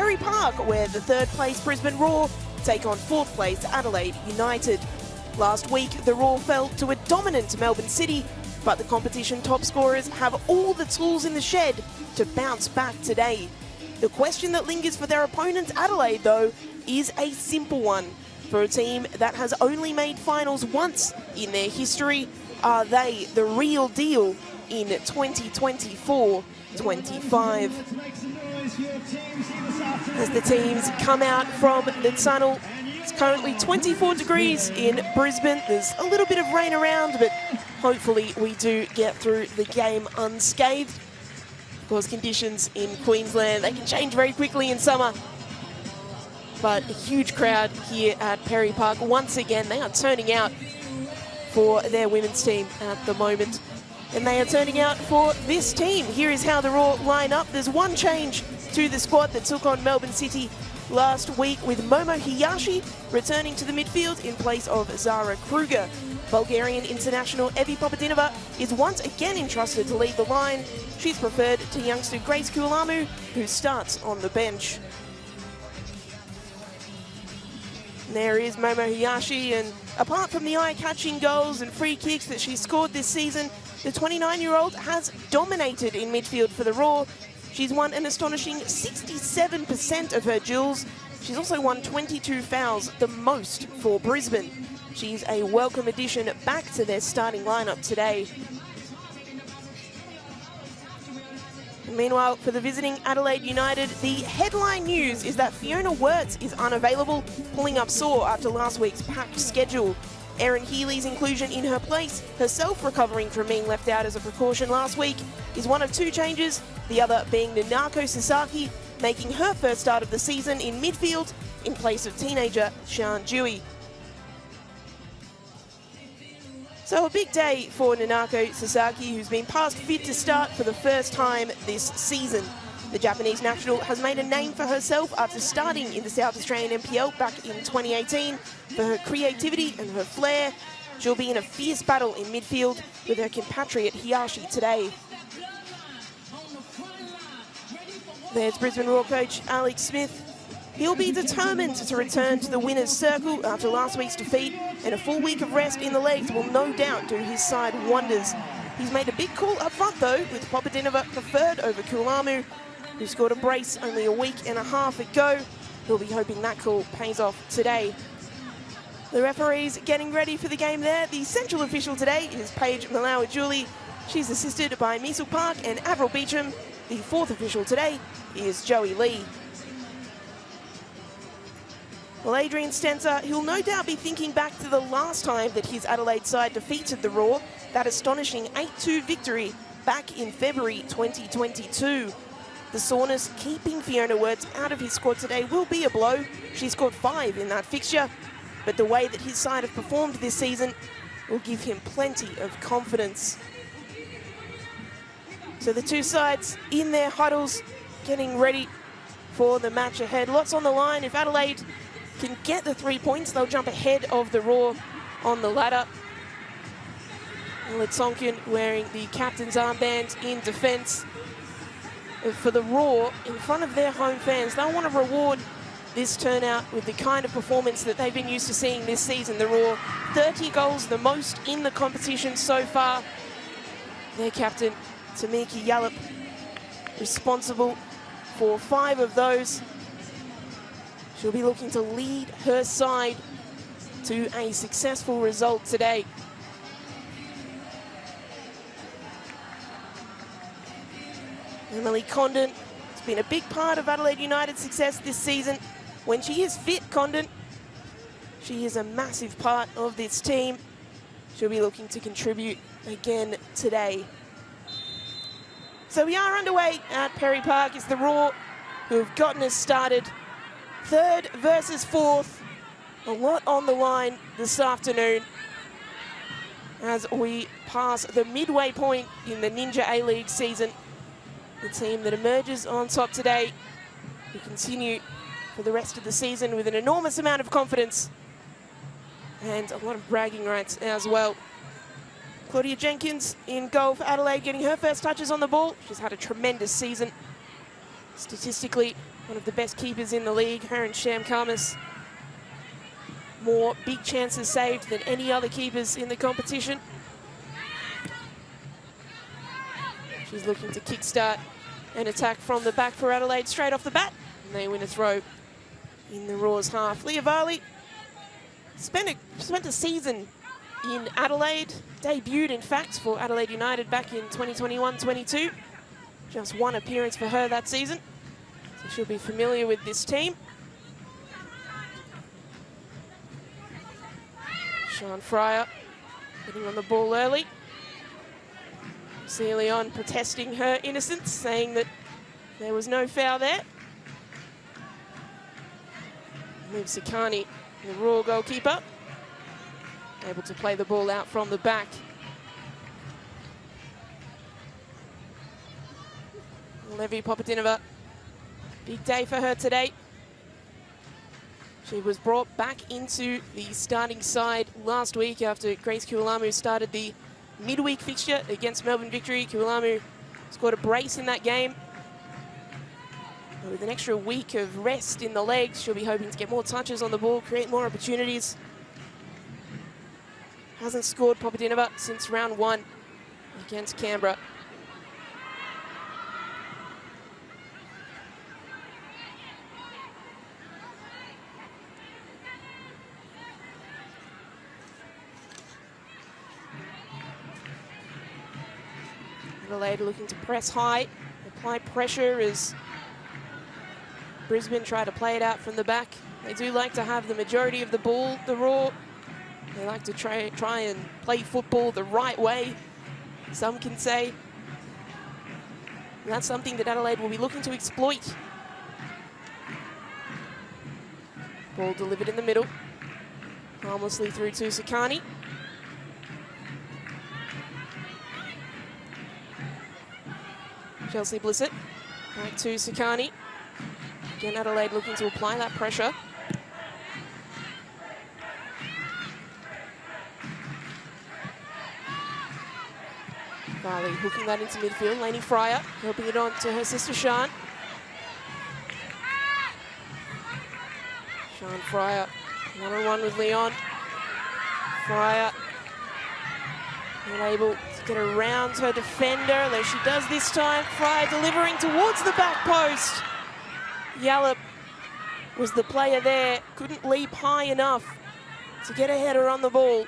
Perry Park, where the third-place Brisbane Roar take on fourth-place Adelaide United. Last week, the Roar fell to a dominant Melbourne City, but the competition top scorers have all the tools in the shed to bounce back today. The question that lingers for their opponents, Adelaide, though, is a simple one. For a team that has only made finals once in their history, are they the real deal in 2024-25? As the teams come out from the tunnel, it's currently 24 degrees in Brisbane. There's a little bit of rain around, but hopefully we do get through the game unscathed. Of course, conditions in Queensland, they can change very quickly in summer. But a huge crowd here at Perry Park. Once again, they are turning out for their women's team at the moment. And they are turning out for this team. Here is how the Raw line up. There's one change to the squad that took on Melbourne City last week, with Momo Hiyashi returning to the midfield in place of Zara Kruger. Bulgarian international Evi Popadinova is once again entrusted to lead the line. She's preferred to youngster Grace Kualamu, who starts on the bench. There is Momo Hiyashi, and apart from the eye-catching goals and free kicks that she scored this season, the 29-year-old has dominated in midfield for the Raw. She's won an astonishing 67% of her duels. She's also won 22 fouls, the most for Brisbane. She's a welcome addition back to their starting lineup today. Meanwhile, for the visiting Adelaide United, the headline news is that Fiona Wirtz is unavailable, pulling up sore after last week's packed schedule. Erin Healy's inclusion in her place, herself recovering from being left out as a precaution last week, is one of two changes, the other being Nanako Sasaki, making her first start of the season in midfield in place of teenager Sian Dewey. So a big day for Nanako Sasaki, who's been past fit to start for the first time this season. The Japanese national has made a name for herself after starting in the South Australian NPL back in 2018. For her creativity and her flair, she'll be in a fierce battle in midfield with her compatriot Hiyashi today. There's Brisbane Roar coach Alex Smith. He'll be determined to return to the winner's circle after last week's defeat, and a full week of rest in the legs will no doubt do his side wonders. He's made a big call up front though, with Popadinova preferred over Kualamu, who scored a brace only a week and a half ago. He'll be hoping that call pays off today. The referees getting ready for the game there. The central official today is Paige Malawa-Julie. She's assisted by Meisel Park and Avril Beecham. The fourth official today is Joey Lee. Well, Adrian Stenser, he'll no doubt be thinking back to the last time that his Adelaide side defeated the Raw, that astonishing 8-2 victory back in February 2022. The soreness keeping Fiona Wirtz out of his squad today will be a blow. She scored 5 in that fixture, but the way that his side have performed this season will give him plenty of confidence. So the two sides in their huddles, getting ready for the match ahead. Lots on the line. If Adelaide can get the 3 points, they'll jump ahead of the Raw on the ladder. Litsonkin wearing the captain's armband in defence for the Raw in front of their home fans. They'll want to reward this turnout with the kind of performance that they've been used to seeing this season. The Raw, 30 goals, the most in the competition so far. Their captain, Tamiki Yallop, responsible for 5 of those. She'll be looking to lead her side to a successful result today. Emily Condon has been a big part of Adelaide United's success this season. When she is fit, Condon, she is a massive part of this team. She'll be looking to contribute again today. So we are underway at Perry Park. It's the Raw who have gotten us started. Third versus fourth. A lot on the line this afternoon as we pass the midway point in the Ninja A-League season. The team that emerges on top today will continue for the rest of the season with an enormous amount of confidence and a lot of bragging rights as well. Claudia Jenkins in goal for Adelaide, getting her first touches on the ball. She's had a tremendous season. Statistically, one of the best keepers in the league. Her and Sham Karmas, more big chances saved than any other keepers in the competition. She's looking to kickstart an attack from the back for Adelaide straight off the bat. And they win a throw in the Roar's half. Leah Varley spent a season in Adelaide, debuted in fact for Adelaide United back in 2021-22. Just one appearance for her that season, so she'll be familiar with this team. Sian Fryer getting on the ball early. Leon protesting her innocence, saying that there was no foul there. Liv Sikani, the Roar goalkeeper, able to play the ball out from the back. Levi Popotinova, big day for her today. She was brought back into the starting side last week after Grace Kualamu started the midweek fixture against Melbourne Victory. Kualamu scored a brace in that game. But with an extra week of rest in the legs, she'll be hoping to get more touches on the ball, create more opportunities. Hasn't scored Popotinova since round 1 against Canberra. Adelaide looking to press high, apply pressure as Brisbane try to play it out from the back. They do like to have the majority of the ball, the Roar. They like to try and play football the right way, some can say. And that's something that Adelaide will be looking to exploit. Ball delivered in the middle, harmlessly through to Sikani. Chelsea Blissett, back to Sikani. Again, Adelaide looking to apply that pressure. Varley hooking that into midfield. Lainey Fryer helping it on to her sister Sian. Sian Fryer, one-on-one with Leon. Fryer unable to get around her defender, though she does this time. Fryer delivering towards the back post. Yallop was the player there, couldn't leap high enough to get a header on the ball.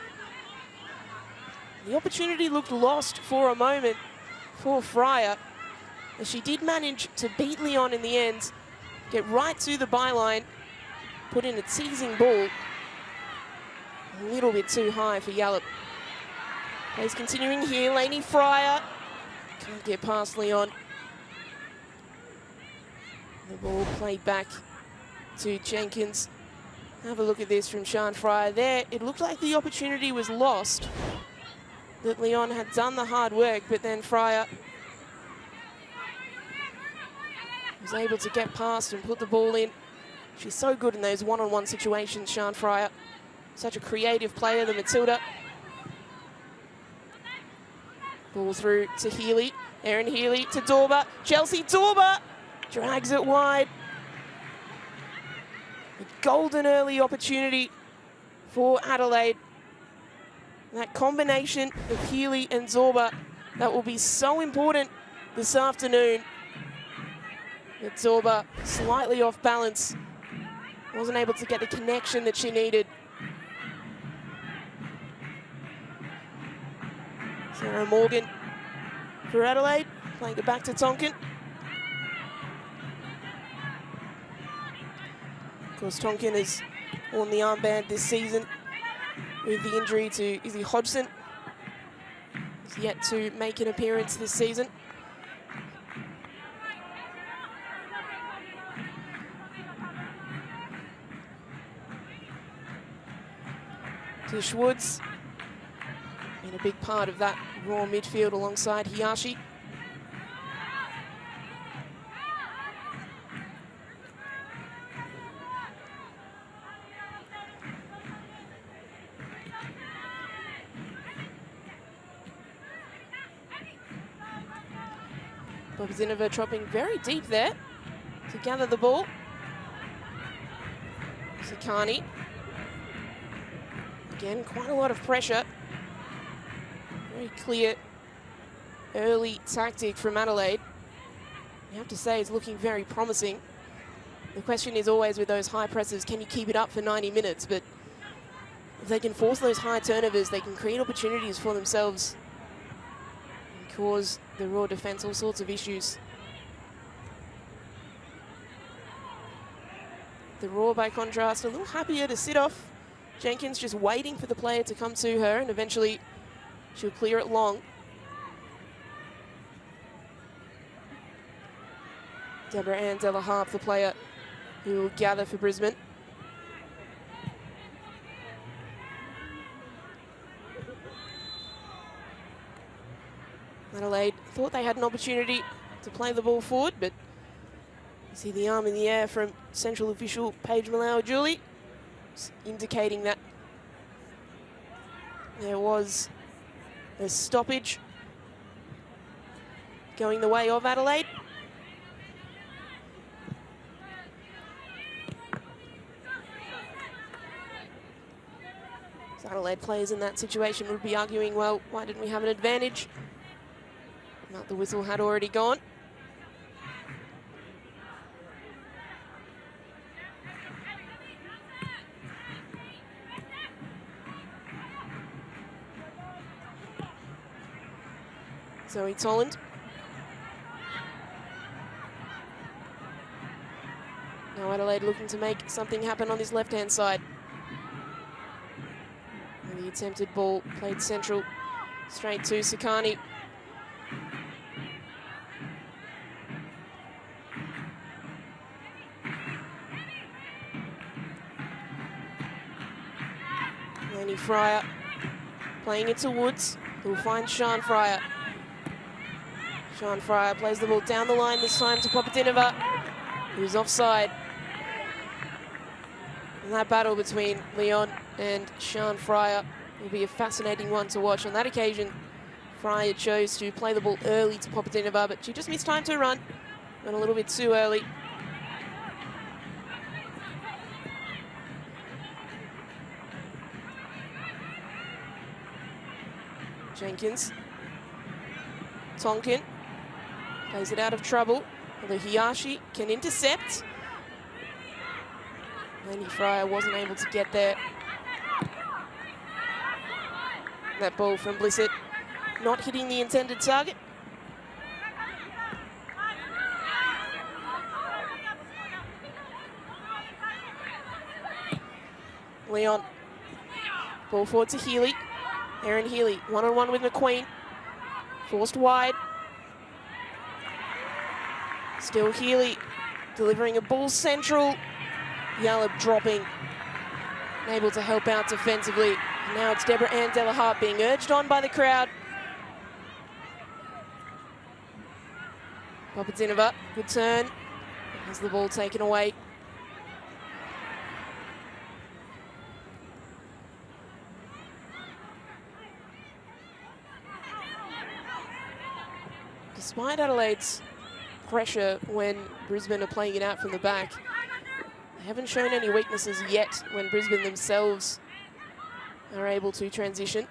The opportunity looked lost for a moment for Fryer, as she did manage to beat Leon in the end, get right to the byline, put in a teasing ball. A little bit too high for Yallop. Plays continuing here, Lainey Fryer. Can't get past Leon. The ball played back to Jenkins. Have a look at this from Sian Fryer there. It looked like the opportunity was lost, that Leon had done the hard work, but then Fryer was able to get past and put the ball in. She's so good in those one-on-one situations, Sian Fryer. Such a creative player, the Matilda. Ball through to Healy. Erin Healy to Dorber. Chelsea Dorber drags it wide. A golden early opportunity for Adelaide. That combination of Healy and Zorba, that will be so important this afternoon. But Zorba slightly off balance. Wasn't able to get the connection that she needed. Sarah Morgan for Adelaide, playing it back to Tonkin. Of course, Tonkin has worn the armband this season with the injury to Izzy Hodgson. He's yet to make an appearance this season. Tish Woods, been a big part of that Raw midfield alongside Hiyashi. Bobzinova dropping very deep there. to gather the ball. Sakani. Again, quite a lot of pressure. Very clear early tactic from Adelaide. You have to say it's looking very promising. The question is always with those high presses, can you keep it up for 90 minutes? But if they can force those high turnovers, they can create opportunities for themselves and cause the Raw defence all sorts of issues. The Raw, by contrast, a little happier to sit off. Jenkins just waiting for the player to come to her, and eventually she'll clear it long. Deborah Ann Delaharp, the player who will gather for Brisbane. Adelaide thought they had an opportunity to play the ball forward, but you see the arm in the air from central official Paige Malawa-Julie, indicating that there was a stoppage going the way of Adelaide. So Adelaide players in that situation would be arguing, well, why didn't we have an advantage? But the whistle had already gone. Zoe Tolland. Now Adelaide looking to make something happen on this left-hand side. And the attempted ball played central, straight to Sakani. Laney Fryer playing it to Woods, who'll find Sian Fryer. Sian Fryer plays the ball down the line this time to Popotinova, who's offside. And that battle between Leon and Sian Fryer will be a fascinating one to watch. On that occasion, Fryer chose to play the ball early to Popotinova, but she just missed time to run. Went a little bit too early. Jenkins. Tonkin plays it out of trouble, although Hiyashi can intercept. Laney Fryer wasn't able to get there. That ball from Blissett not hitting the intended target. Leon. Ball forward to Healy. Erin Healy, one-on-one with McQueen. Forced wide. Still Healy, delivering a ball central. Yallop dropping, able to help out defensively. And now it's Deborah Ann Delaharp being urged on by the crowd. Popotinova, good turn. Has the ball taken away. Despite Adelaide's pressure when Brisbane are playing it out from the back, they haven't shown any weaknesses yet when Brisbane themselves are able to transition.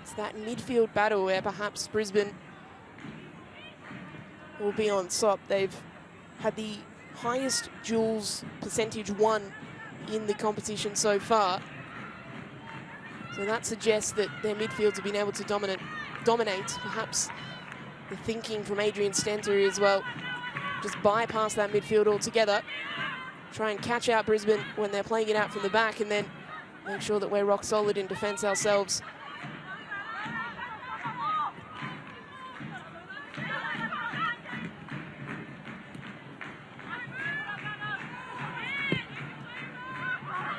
It's that midfield battle where perhaps Brisbane will be on top. They've had the highest duels percentage won in the competition so far. So that suggests that their midfields have been able to dominate. Perhaps the thinking from Adrian Stentor as well. Just bypass that midfield altogether. Try and catch out Brisbane when they're playing it out from the back, and then make sure that we're rock solid in defence ourselves.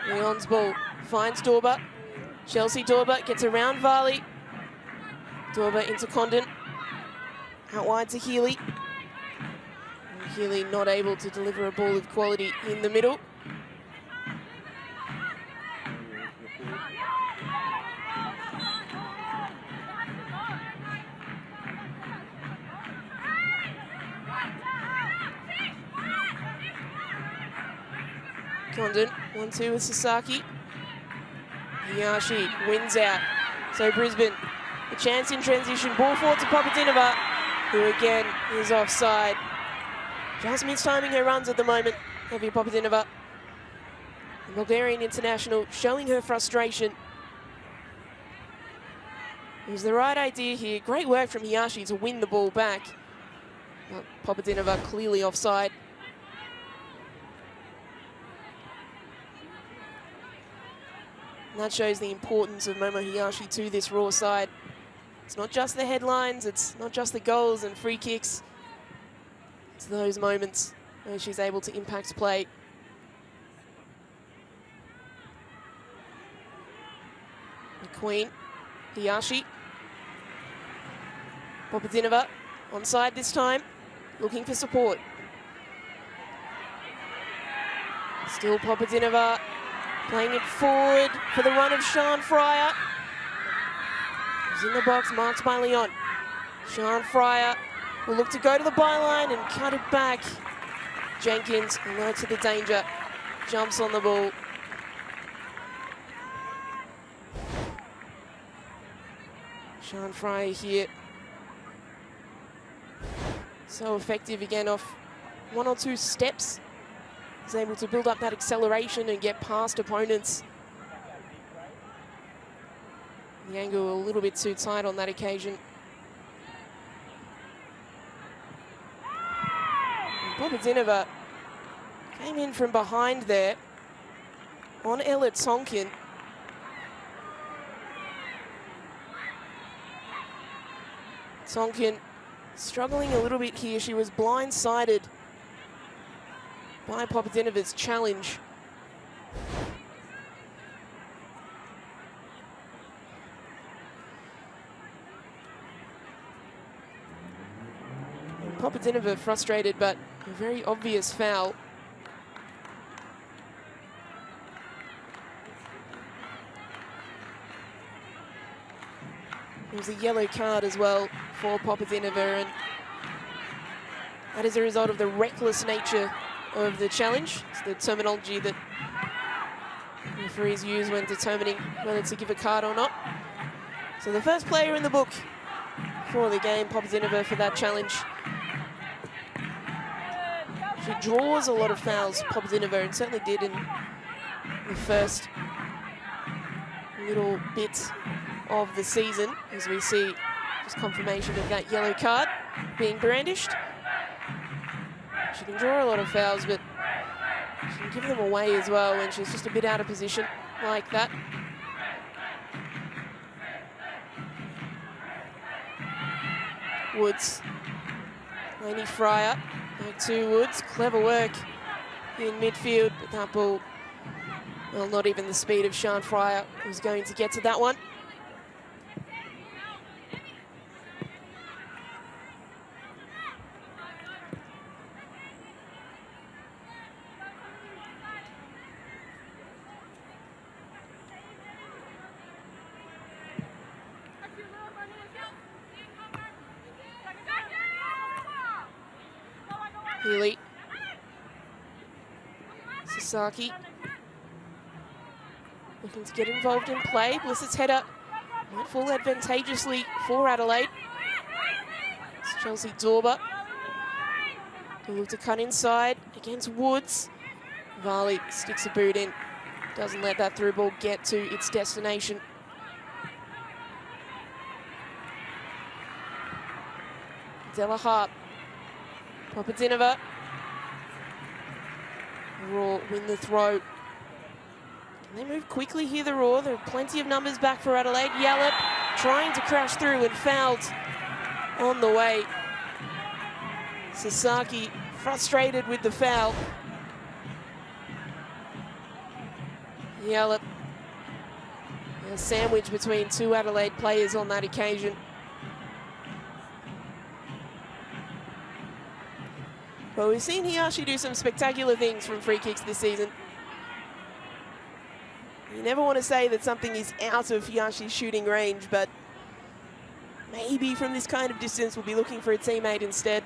Leon's ball finds Dorber. Chelsea Dorber gets around Varley. Dorber into Condon. Out wide to Healy. And Healy not able to deliver a ball of quality in the middle. Condon, 1-2 with Sasaki. Hiyashi wins out. So Brisbane, a chance in transition. Ball forward to Papadinova, who again is offside. Just mistiming her runs at the moment, Evie Papadinova. The Bulgarian international showing her frustration. It was the right idea here. Great work from Hiyashi to win the ball back. But Papadinova clearly offside. And that shows the importance of Momo Hiyashi to this Raw side. It's not just the headlines, it's not just the goals and free kicks. It's those moments where she's able to impact play. McQueen, Hiyashi. Papadinova onside this time, looking for support. Still Papadinova playing it forward for the run of Sian Fryer. He's in the box, marked by Leon. Sian Fryer will look to go to the byline and cut it back. Jenkins alerts to the danger, jumps on the ball. Sian Fryer here. So effective again off one or two steps. He's able to build up that acceleration and get past opponents. The angle a little bit too tight on that occasion. Papadinova came in from behind there on Ella Tonkin. Tonkin struggling a little bit here. She was blindsided by Papadinova's challenge. And Papadinova frustrated, but a very obvious foul. There was a yellow card as well for Papadinova, and that is a result of the reckless nature of the challenge. It's the terminology that referees use when determining whether to give a card or not. So the first player in the book for the game, Papadinova, for that challenge. She draws a lot of fouls, Papadinova, and certainly did in the first little bit of the season, as we see just confirmation of that yellow card being brandished. She can draw a lot of fouls, but she can give them away as well when she's just a bit out of position like that. Woods, Lainey Fryer, back to Woods, clever work in midfield, but that ball, well, not even the speed of Sian Fryer was going to get to that one. Healy, Sasaki, looking to get involved in play. Bliss's header might fall advantageously for Adelaide. It's Chelsea Dorber, who look to cut inside against Woods. Varley sticks a boot in, doesn't let that through ball get to its destination. Della Harp, Papadinova. Raw win the throw. Can they move quickly here, the Raw? There are plenty of numbers back for Adelaide. Yallop trying to crash through and fouled on the way. Sasaki frustrated with the foul. Yallop, a sandwich between two Adelaide players on that occasion. Well, we've seen Hiyashi do some spectacular things from free kicks this season. You never want to say that something is out of Hiyashi's shooting range, but maybe from this kind of distance we'll be looking for a teammate instead.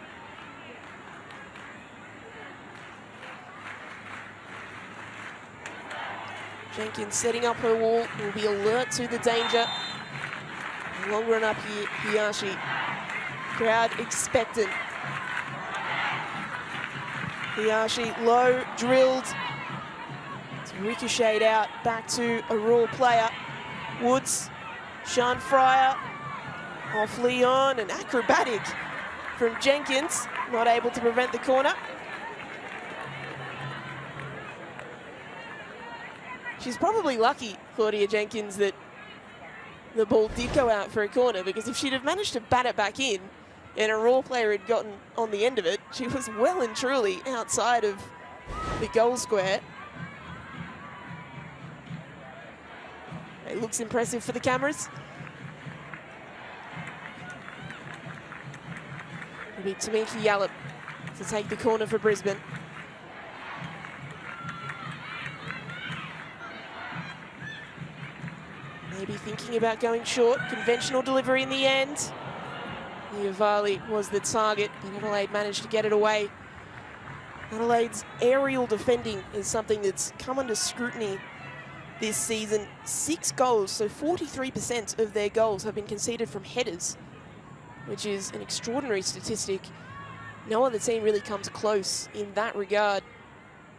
Jenkins setting up her wall, will be alert to the danger. Long run up here, Hiyashi. Crowd expectant. Hiyashi low, drilled. It's ricocheted out back to a Raw player. Woods, Sean Fryer, off Leon, and acrobatic from Jenkins. Not able to prevent the corner. She's probably lucky, Claudia Jenkins, that the ball did go out for a corner, because if she'd have managed to bat it back in and a Raw player had gotten on the end of it, she was well and truly outside of the goal square. It looks impressive for the cameras. It'll be Tamiki Yallop to take the corner for Brisbane. Maybe thinking about going short. Conventional delivery in the end. Niavali was the target, but Adelaide managed to get it away. Adelaide's aerial defending is something that's come under scrutiny this season. 6 goals, so 43% of their goals have been conceded from headers, which is an extraordinary statistic. No other team really comes close in that regard.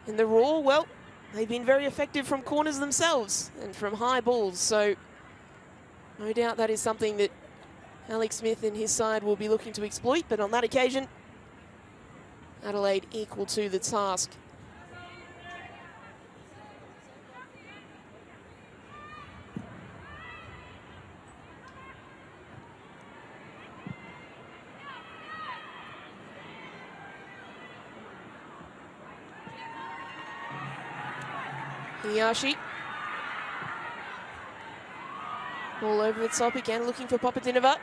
And the Raw, well, they've been very effective from corners themselves and from high balls, so no doubt that is something that Alex Smith and his side will be looking to exploit, but on that occasion, Adelaide equal to the task. Hiyashi. Ball over the top again, looking for Papadinova.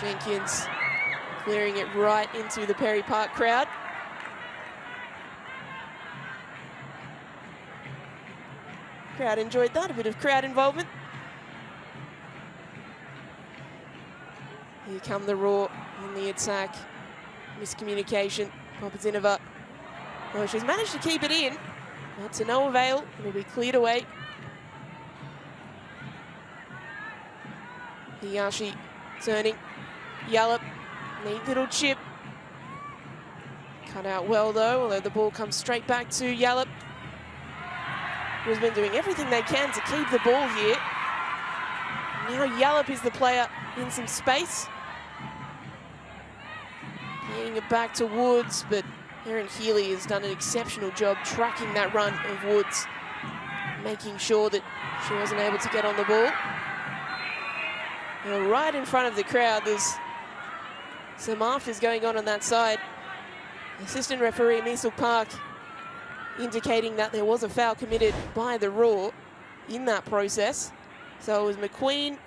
Jenkins clearing it right into the Perry Park crowd. Crowd enjoyed that, a bit of crowd involvement. Here come the Raw on the attack. Miscommunication, Papadinova. Well, she's managed to keep it in, but to no avail. It'll be cleared away. Hiyashi turning. Yallop, neat little chip. Cut out well though, although the ball comes straight back to Yallop. Brisbane doing everything they can to keep the ball here. Now Yallop is the player in some space. Getting it back to Woods, but Erin Healy has done an exceptional job tracking that run of Woods, making sure that she wasn't able to get on the ball. Now, right in front of the crowd, there's some afters going on that side. Assistant referee Meisel Park indicating that there was a foul committed by the Raw in that process. So it was McQueen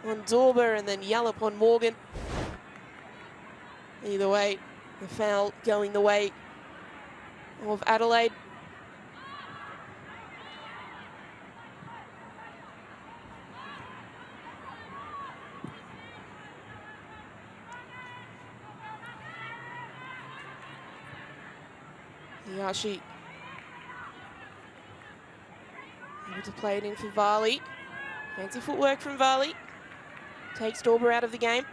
on Dorber and then Yallop on Morgan. Either way, the foul going the way of Adelaide. Hiyashi able to play it in for Varley. Fancy footwork from Varley. Takes Dorber out of the game.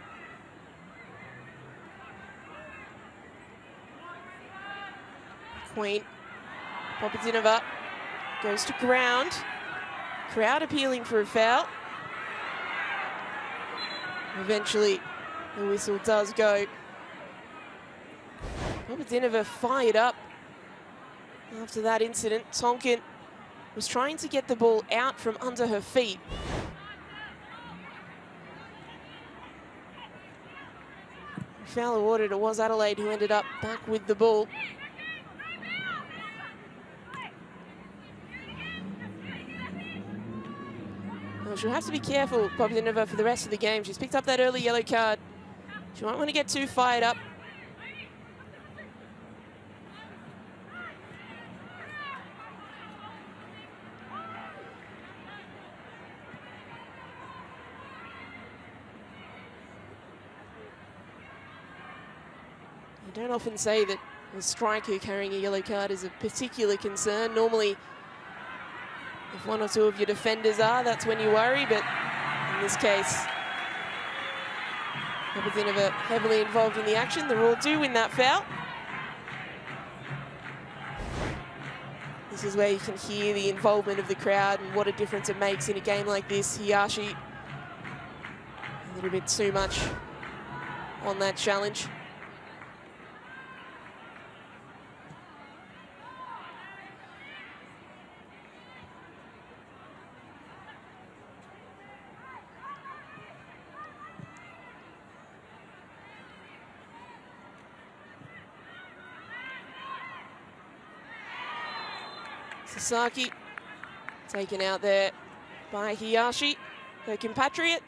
Queen. Papadinova goes to ground. Crowd appealing for a foul. Eventually, the whistle does go. Papadinova fired up after that incident. Tonkin was trying to get the ball out from under her feet. Foul awarded. It was Adelaide who ended up back with the ball. Well, she'll have to be careful, Papadinova, for the rest of the game. She's picked up that early yellow card. She won't want to get too fired up. You don't often say that A striker carrying a yellow card is a particular concern. Normally, if one or two of your defenders are, that's when you worry, but in this case, Papazinova heavily involved in the action. The Raw do win that foul. This is where you can hear the involvement of the crowd and what a difference it makes in a game like this. Hiyashi, a little bit too much on that challenge. Sasaki taken out there by Hiyashi, her compatriot.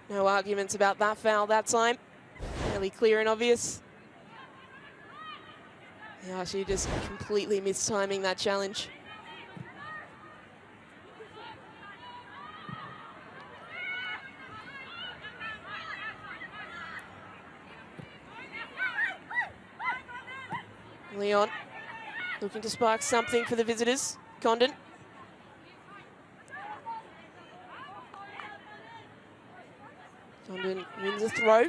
No arguments about that foul that time. Fairly clear and obvious. Hiyashi just completely mistiming that challenge. Leon looking to spark something for the visitors. Condon. Condon wins a throw.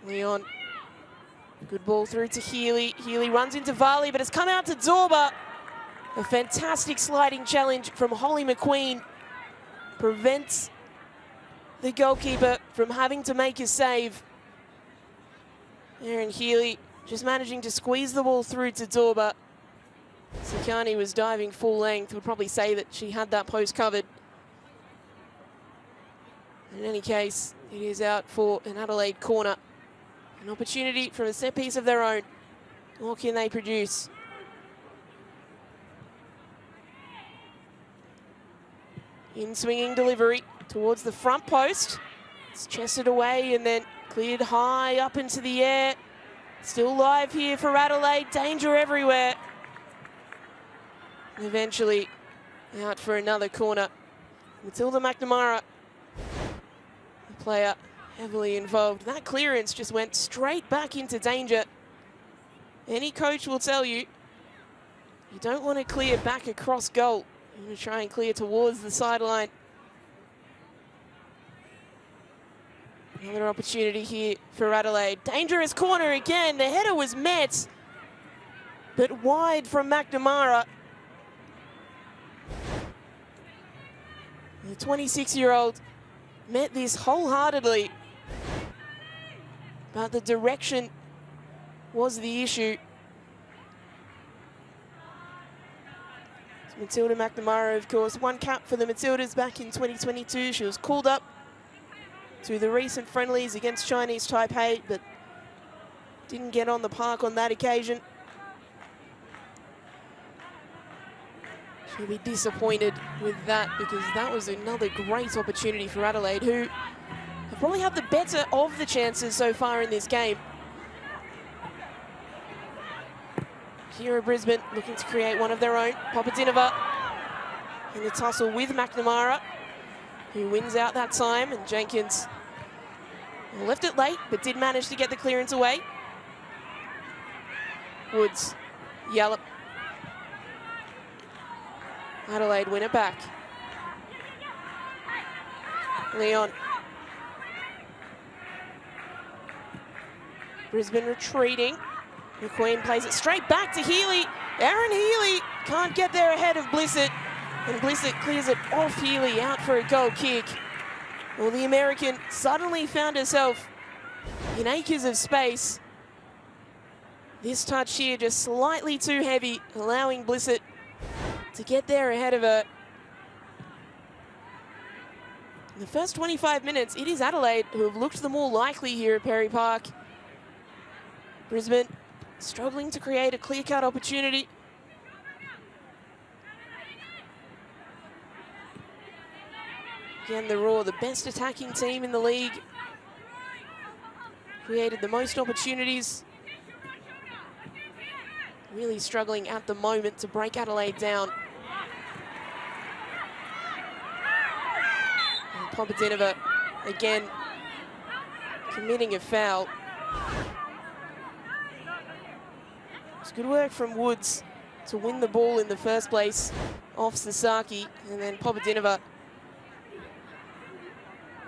Leon. Good ball through to Healy. Healy runs into Varley, but it's come out to Zorba. A fantastic sliding challenge from Holly McQueen prevents the goalkeeper from having to make a save. Aaron Healy just managing to squeeze the ball through to Zorba. Sakani was diving full length, would probably say that she had that post covered. In any case, it is out for an Adelaide corner. An opportunity from a set piece of their own. What can they produce? In swinging delivery towards the front post. It's chested away and then cleared high up into the air. Still live here for Adelaide. Danger everywhere. And eventually out for another corner. Matilda McNamara, the player heavily involved. That clearance just went straight back into danger. Any coach will tell you, you don't want to clear back across goal. You want to try and clear towards the sideline. Another opportunity here for Adelaide. Dangerous corner again. The header was met, but wide from McNamara. The 26-year-old met this wholeheartedly, but the direction was the issue. Matilda McNamara, of course, won cap for the Matildas back in 2022. She was called up to the recent friendlies against Chinese Taipei, but didn't get on the park on that occasion. She'll be disappointed with that because that was another great opportunity for Adelaide, who have probably had the better of the chances so far in this game. Here at Brisbane looking to create one of their own. Papazinova in the tussle with McNamara, who wins out that time, and Jenkins left it late, but did manage to get the clearance away. Woods, Yallop. Adelaide win it back. Leon. Brisbane retreating. McQueen plays it straight back to Healy. Aaron Healy can't get there ahead of Blissett. And Blissett clears it off Healy, out for a goal kick. Well, the American suddenly found herself in acres of space. This touch here just slightly too heavy, allowing Blissett to get there ahead of her. In the first 25 minutes, it is Adelaide who have looked the more likely here at Perry Park. Brisbane struggling to create a clear-cut opportunity. Again, the Raw, the best attacking team in the league. Created the most opportunities. Really struggling at the moment to break Adelaide down. Popadinova again committing a foul. It's good work from Woods to win the ball in the first place off Sasaki, and then Popadinova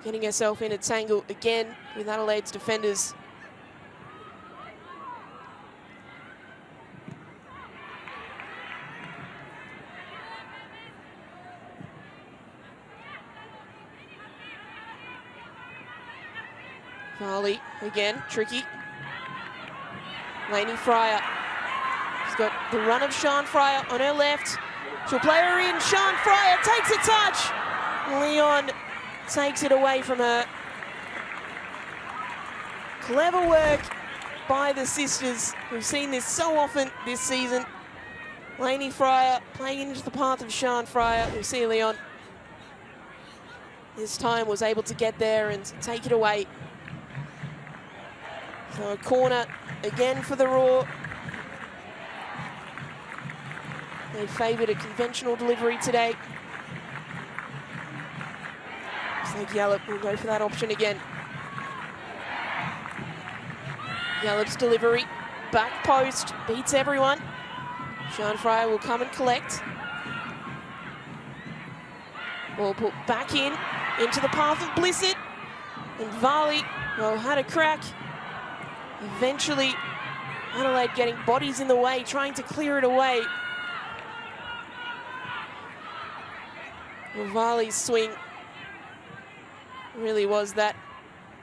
getting herself in a tangle again with Adelaide's defenders. Varley again, tricky. Lainey Fryer. She's got the run of Sian Fryer on her left. She'll play her in. Sian Fryer takes a touch. Leon takes it away from her. Clever work by the sisters. We've seen this so often this season. Lainey Fryer playing into the path of Sian Fryer. We see Leon this time was able to get there and take it away. So a corner again for the Raw. They favoured a conventional delivery today. Looks like Yallop will go for that option again. Yallop's delivery, back post, beats everyone. Sian Fryer will come and collect. Ball put back in, into the path of Blissett. And Varley, well, had a crack. Eventually, Adelaide getting bodies in the way, trying to clear it away. Well, Varley's swing really was that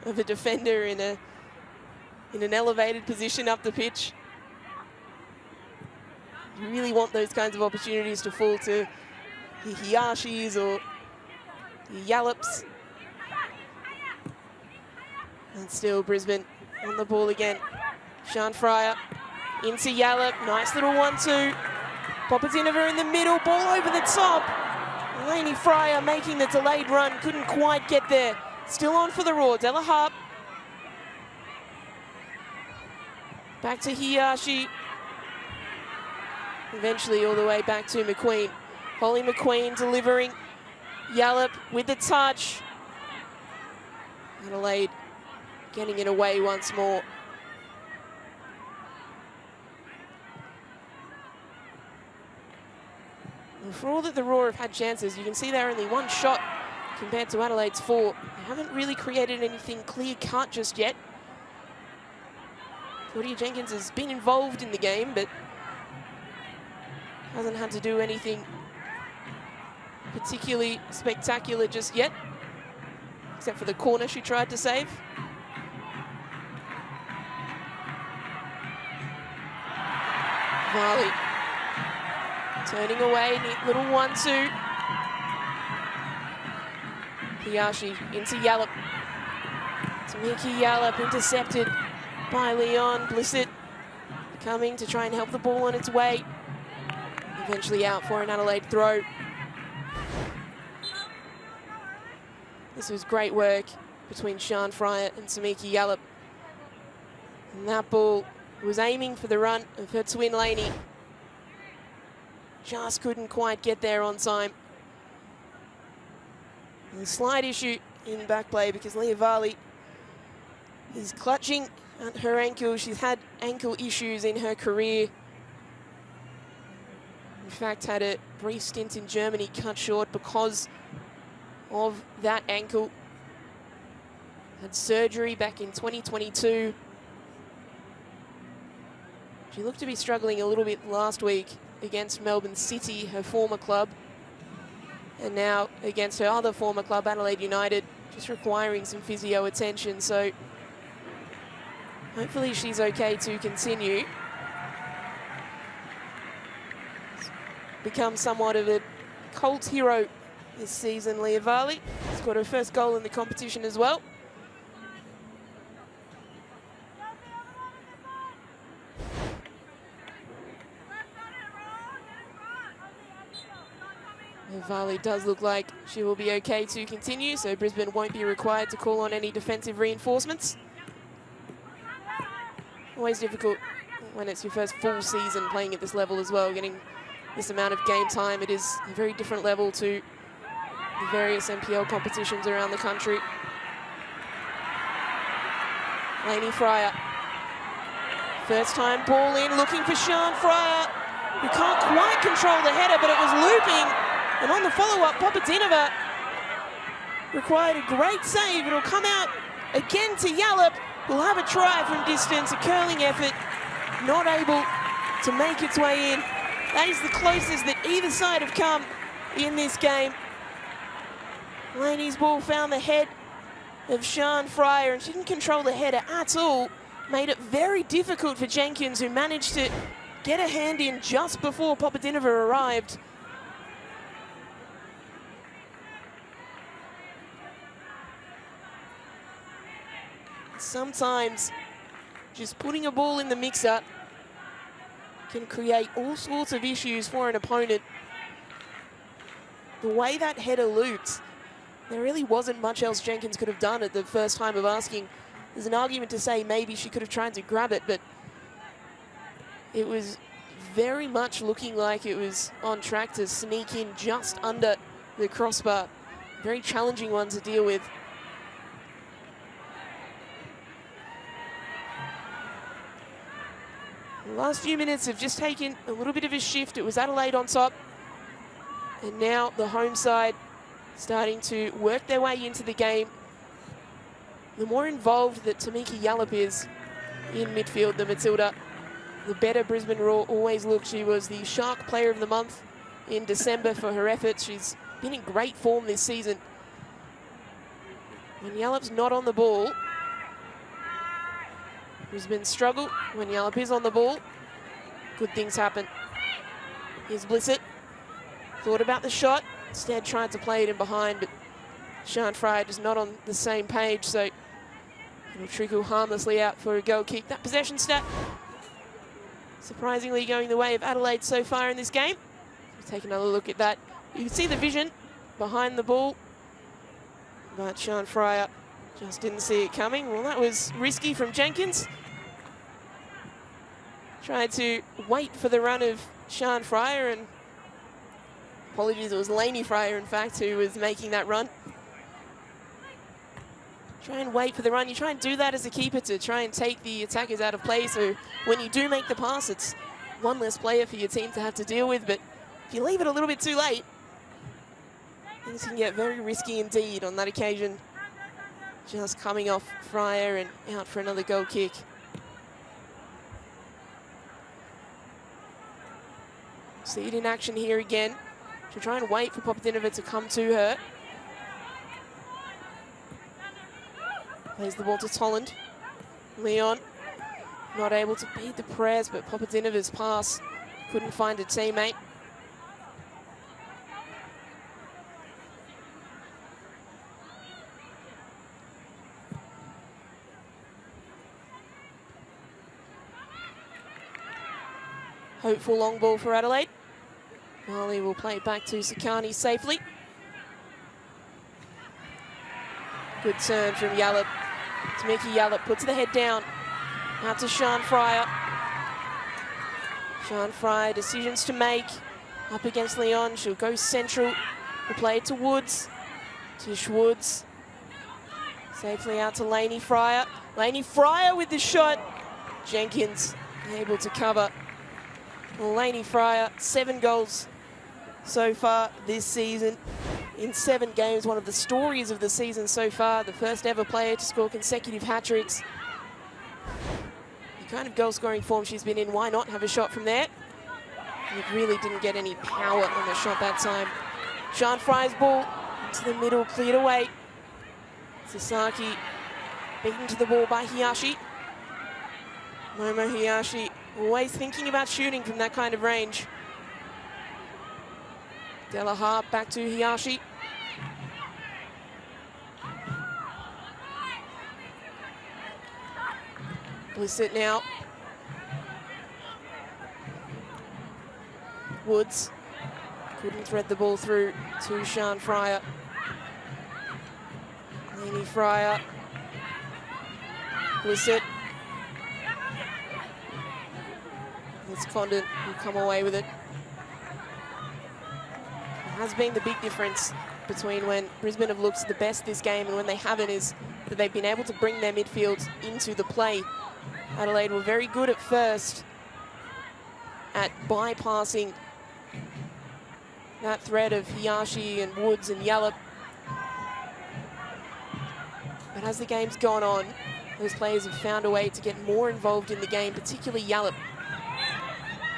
of a defender in an elevated position up the pitch. You really want those kinds of opportunities to fall to the Hiyashis or the Yallops. And still Brisbane on the ball again. Sian Fryer into Yallop. Nice little 1-2. Popadinova in the middle. Ball over the top. Lainey Fryer making the delayed run. Couldn't quite get there. Still on for the Raw. Della Harp. Back to Hiyashi. Eventually all the way back to McQueen. Holly McQueen delivering. Yallop with the touch. Adelaide getting it away once more. And for all that the Raw have had chances, you can see they're only one shot compared to Adelaide's 4. They haven't really created anything clear-cut just yet. Claudia Jenkins has been involved in the game, but hasn't had to do anything particularly spectacular just yet, except for the corner she tried to save. Varley turning away, neat little 1-2. Hiyashi into Yallop. Tamiki Yallop intercepted by Leon. Blissett coming to try and help the ball on its way. Eventually out for an Adelaide throw. This was great work between Sian Fryer and Tamiki Yallop. And that ball was aiming for the run of her twin Lainey. Just couldn't quite get there on time. And a slight issue in back play because Leah Varley is clutching at her ankle. She's had ankle issues in her career. In fact, had a brief stint in Germany cut short because of that ankle. Had surgery back in 2022. She looked to be struggling a little bit last week against Melbourne City, her former club. And now against her other former club, Adelaide United, just requiring some physio attention. So hopefully she's okay to continue. Become somewhat of a cult hero this season, Leah Varley. Scored her first goal in the competition as well. Varley does look like she will be okay to continue, so Brisbane won't be required to call on any defensive reinforcements. Always difficult when it's your first full season playing at this level as well, getting this amount of game time. It is a very different level to the various NPL competitions around the country. Lainey Fryer. First time ball in, looking for Sian Fryer, who can't quite control the header, but it was looping. And on the follow-up, Popotinova required a great save. It'll come out again to Yallop, who'll have a try from distance, a curling effort, not able to make its way in. That is the closest that either side have come in this game. Lainey's ball found the head of Sian Fryer, and she didn't control the header at all. Made it very difficult for Jenkins, who managed to get a hand in just before Popotinova arrived. Sometimes just putting a ball in the mixer can create all sorts of issues for an opponent. The way that header looped, there really wasn't much else Jenkins could have done at the first time of asking. There's an argument to say maybe she could have tried to grab it, but it was very much looking like it was on track to sneak in just under the crossbar. Very challenging one to deal with. The last few minutes have just taken a little bit of a shift. It was Adelaide on top, and now the home side starting to work their way into the game. The more involved that Tamika Yallop is in midfield, the Matilda, the better Brisbane Roar always looked. She was the Shark Player of the Month in December for her efforts. She's been in great form this season. When Yallop's not on the ball, Brisbane struggle. When Yallop is on the ball, good things happen. Here's Blissett. Thought about the shot, instead tried to play it in behind, but Sian Fryer just not on the same page, so it'll trickle harmlessly out for a goal kick. That possession stat surprisingly going the way of Adelaide so far in this game. We'll take another look at that. You can see the vision behind the ball, but Sian Fryer just didn't see it coming. Well, that was risky from Jenkins. Tried to wait for the run of Sian Fryer, and apologies, it was Lainey Fryer, in fact, who was making that run. Try and wait for the run. You try and do that as a keeper to try and take the attackers out of play, so when you do make the pass, it's one less player for your team to have to deal with. But if you leave it a little bit too late, things can get very risky indeed. On that occasion, just coming off Fryer and out for another goal kick. See it in action here again. She'll try and wait for Popotinova to come to her. Plays the ball to Tolland. Leon not able to beat the press, but Popotinova's pass couldn't find a teammate. Hopeful long ball for Adelaide. Marley will play it back to Sakani safely. Good turn from Yallop. Tamika Yallop puts the head down. Out to Sian Fryer. Sian Fryer, decisions to make. Up against Leon, she'll go central. We'll play it to Woods. Tish Woods. Safely out to Lainey Fryer. Lainey Fryer with the shot. Jenkins able to cover. Well, Lainey Fryer, 7 goals so far this season. In 7 games, one of the stories of the season so far. The first ever player to score consecutive hat-tricks. The kind of goal-scoring form she's been in, why not have a shot from there? It really didn't get any power on the shot that time. Sian Fryer's ball into the middle, cleared away. Sasaki beaten to the ball by Hiyashi. Momo Hiyashi always thinking about shooting from that kind of range. Delaha back to Hiyashi. Blissett now. Woods couldn't thread the ball through to Sian Fryer. Lainey Fryer. Blissett. It's Condon who come away with it. Has been the big difference between when Brisbane have looked the best this game and when they haven't is that they've been able to bring their midfield into the play. Adelaide were very good at first at bypassing that threat of Hiyashi and Woods and Yallop. But as the game's gone on, those players have found a way to get more involved in the game, particularly Yallop.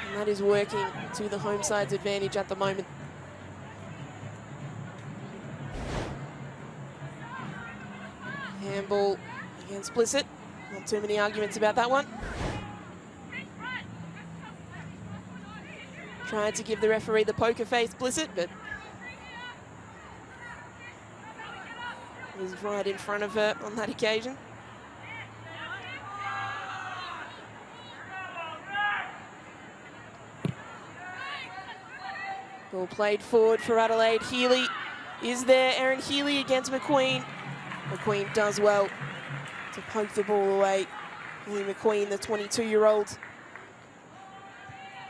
And that is working to the home side's advantage at the moment. Handball against Blissett. Not too many arguments about that one. Tried to give the referee the poker face, Blissett, but he was right in front of her on that occasion. Ball played forward for Adelaide. Healy is there. Erin Healy against McQueen. McQueen does well to poke the ball away. Ellie McQueen, the 22-year-old,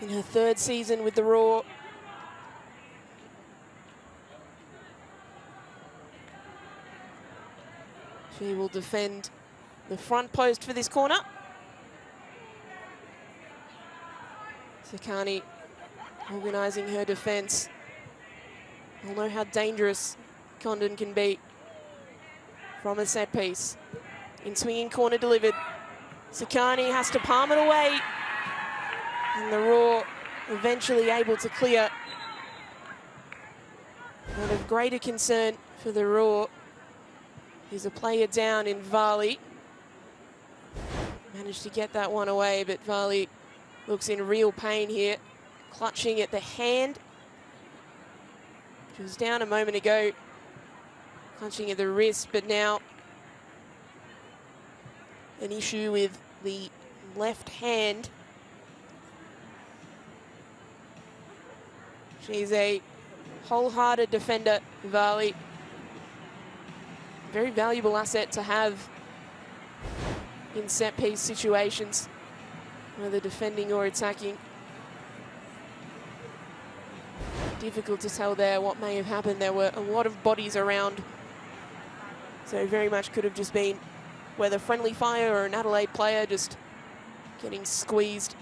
in her third season with the Roar. She will defend the front post for this corner. Sakani organising her defence. We'll know how dangerous Condon can be from a set piece. In swinging corner delivered. Sakani has to palm it away. And the Roar eventually able to clear. But of greater concern for the Roar is a player down in Varley. Managed to get that one away, but Varley looks in real pain here. Clutching at the hand. She was down a moment ago. Clutching at the wrist, but now an issue with the left hand. She's a wholehearted defender, Varley. Very valuable asset to have in set-piece situations, whether defending or attacking. Difficult to tell there what may have happened. There were a lot of bodies around, so very much could have just been whether friendly fire or an Adelaide player just getting squeezed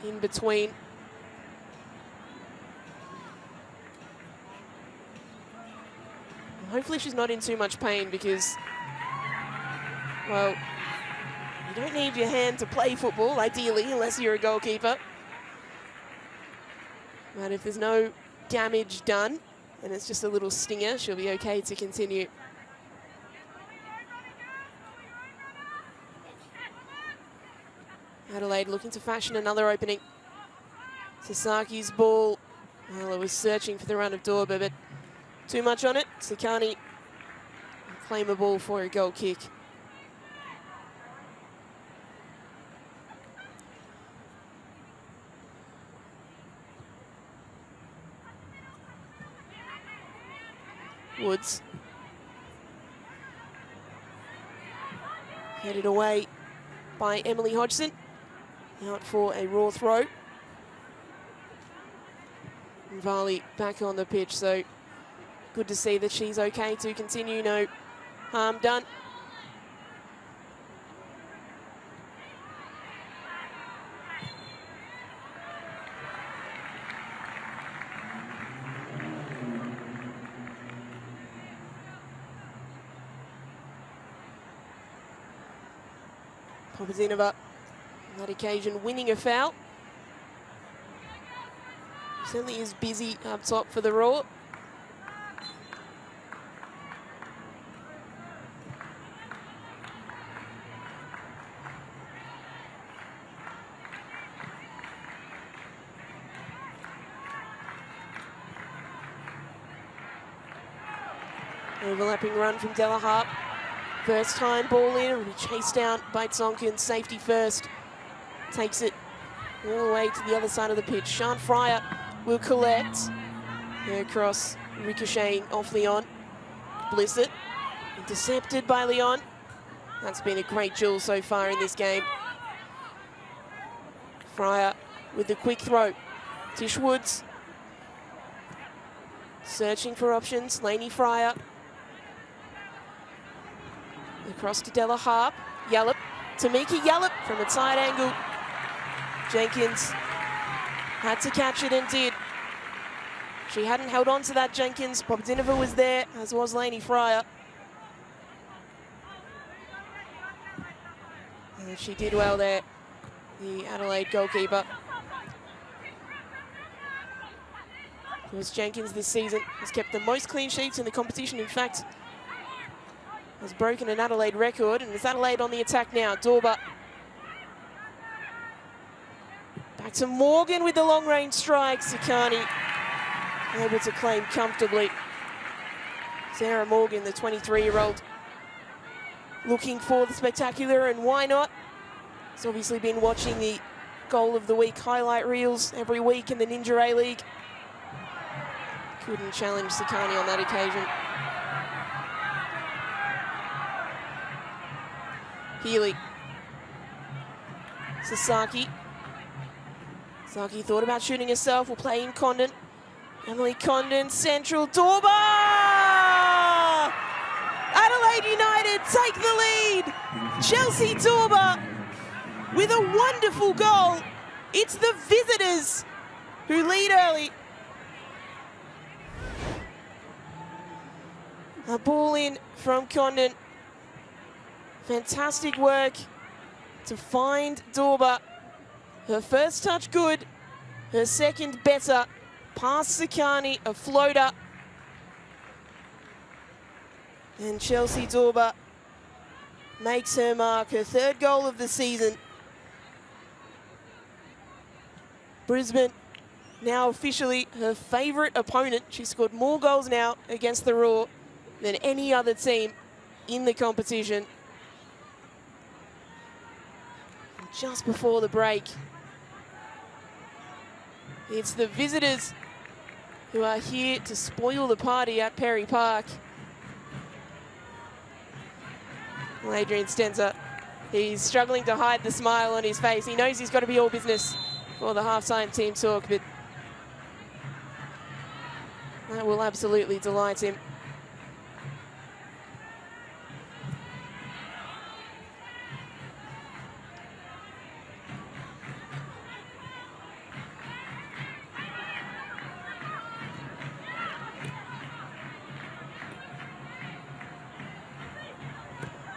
in between. Hopefully she's not in too much pain because, well, you don't need your hand to play football, ideally, unless you're a goalkeeper. But if there's no damage done and it's just a little stinger, she'll be okay to continue. Adelaide looking to fashion another opening. Sasaki's ball, well, it was searching for the run of Dorber, but too much on it. Sakani claim a ball for a goal kick. Woods. Headed away by Emily Hodgson. Out for a raw throw. And Varley back on the pitch, so good to see that she's okay to continue. No harm done. Popazinova, on that occasion, winning a foul. Certainly is busy up top for the Roar. Overlapping run from Delaharp. First time ball in, and chased down by Tonkin. Safety first. Takes it all the way to the other side of the pitch. Sian Fryer will collect. Her cross ricocheting off Leon. Blissett intercepted by Leon. That's been a great duel so far in this game. Fryer with the quick throw. Tish Woods. Searching for options, Lainey Fryer. Across to Della Harp. Yallop. Tamika Yallop from a side angle. Jenkins had to catch it and did. She hadn't held on to that, Jenkins. Popdinova was there, as was Lainey Fryer. And she did well there, the Adelaide goalkeeper. It was Jenkins this season, has kept the most clean sheets in the competition. In fact, has broken an Adelaide record, and it's Adelaide on the attack now. Dorba. Back to Morgan with the long-range strike. Sakani able to claim comfortably. Sarah Morgan, the 23-year-old, looking for the spectacular, and why not? He's obviously been watching the Goal of the Week highlight reels every week in the Ninja A-League. Couldn't challenge Sakani on that occasion. Healy. Sasaki. Sasaki thought about shooting herself. Will play in Condon. Emily Condon, central. Dorba! Adelaide United take the lead. Chelsea Dorba with a wonderful goal. It's the visitors who lead early. A ball in from Condon. Fantastic work to find Dorba. Her first touch good, her second better. Past Sakani, a floater. And Chelsea Dorba makes her mark, her third goal of the season. Brisbane now officially her favourite opponent. She scored more goals now against the Roar than any other team in the competition. And just before the break, it's the visitors who are here to spoil the party at Perry Park. Well, Adrian Stenzer, he's struggling to hide the smile on his face. He knows he's got to be all business for the halftime team talk, but that will absolutely delight him.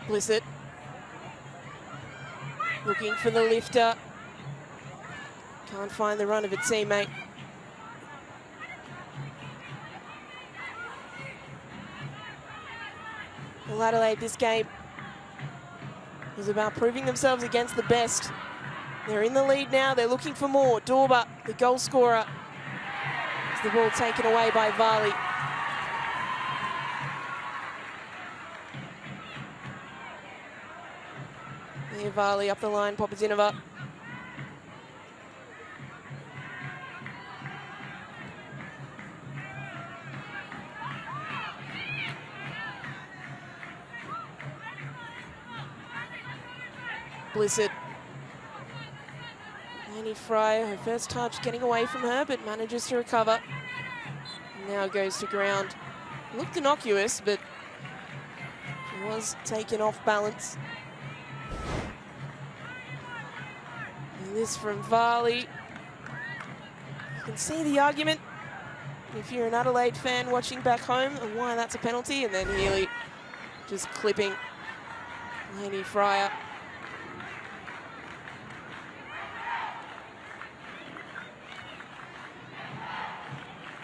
Blissett looking for the lifter. Can't find the run of a teammate. Well, Adelaide, this game is about proving themselves against the best. They're in the lead now. They're looking for more. Dorba, the goal scorer. Is the ball taken away by Varley. Varley up the line, Popdinova. Blissett. Lainey Fryer, her first touch getting away from her, but manages to recover. Now goes to ground. Looked innocuous, but she was taken off balance. This from Varley. You can see the argument if you're an Adelaide fan watching back home and why that's a penalty, and then Healy just clipping Lainey Fryer.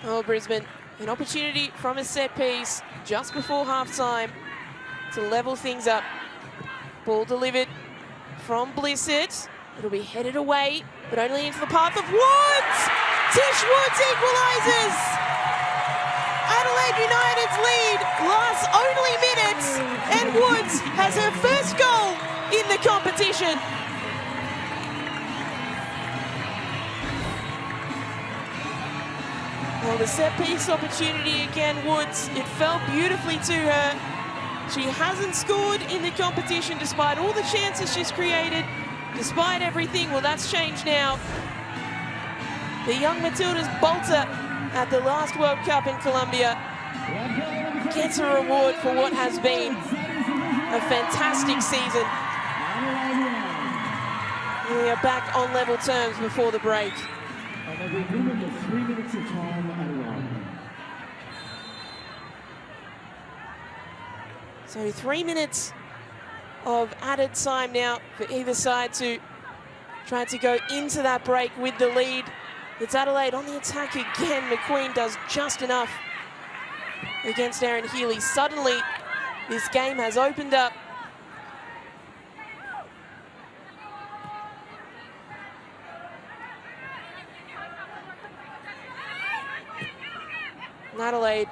Oh, Brisbane, an opportunity from a set piece just before half-time to level things up. Ball delivered from Blissett. It'll be headed away, but only into the path of Woods! Tish Woods equalises! Adelaide United's lead lasts only minutes, and Woods has her first goal in the competition. Well, the set-piece opportunity again, Woods, it fell beautifully to her. She hasn't scored in the competition despite all the chances she's created. Despite everything, well, that's changed now. The young Matildas bolter at the last World Cup in Colombia gets a reward for what has been a fantastic season. We are back on level terms before the break. So 3 minutes of added time now for either side to try to go into that break with the lead. It's Adelaide on the attack again. McQueen does just enough against Aaron Healy. Suddenly, this game has opened up. And Adelaide,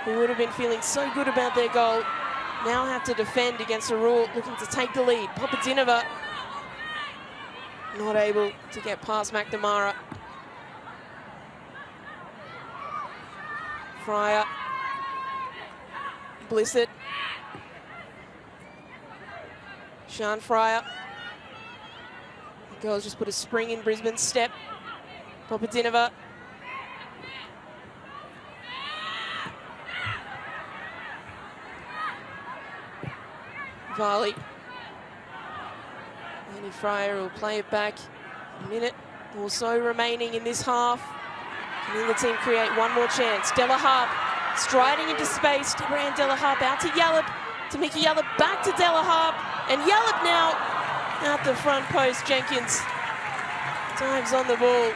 who would have been feeling so good about their goal, now have to defend against a rule looking to take the lead. Papadinova not able to get past McNamara. Fryer. Blissett. Sean Fryer. The girls just put a spring in Brisbane's step. Papadinova. Varley. Annie Fryer will play it back. A minute or so remaining in this half. Can the team create one more chance? Della Harp striding into space. Deborah Della Harp out to Yallop. To Mickey Yallop, back to Della Harp. And Yallop now at the front post. Jenkins dives on the ball.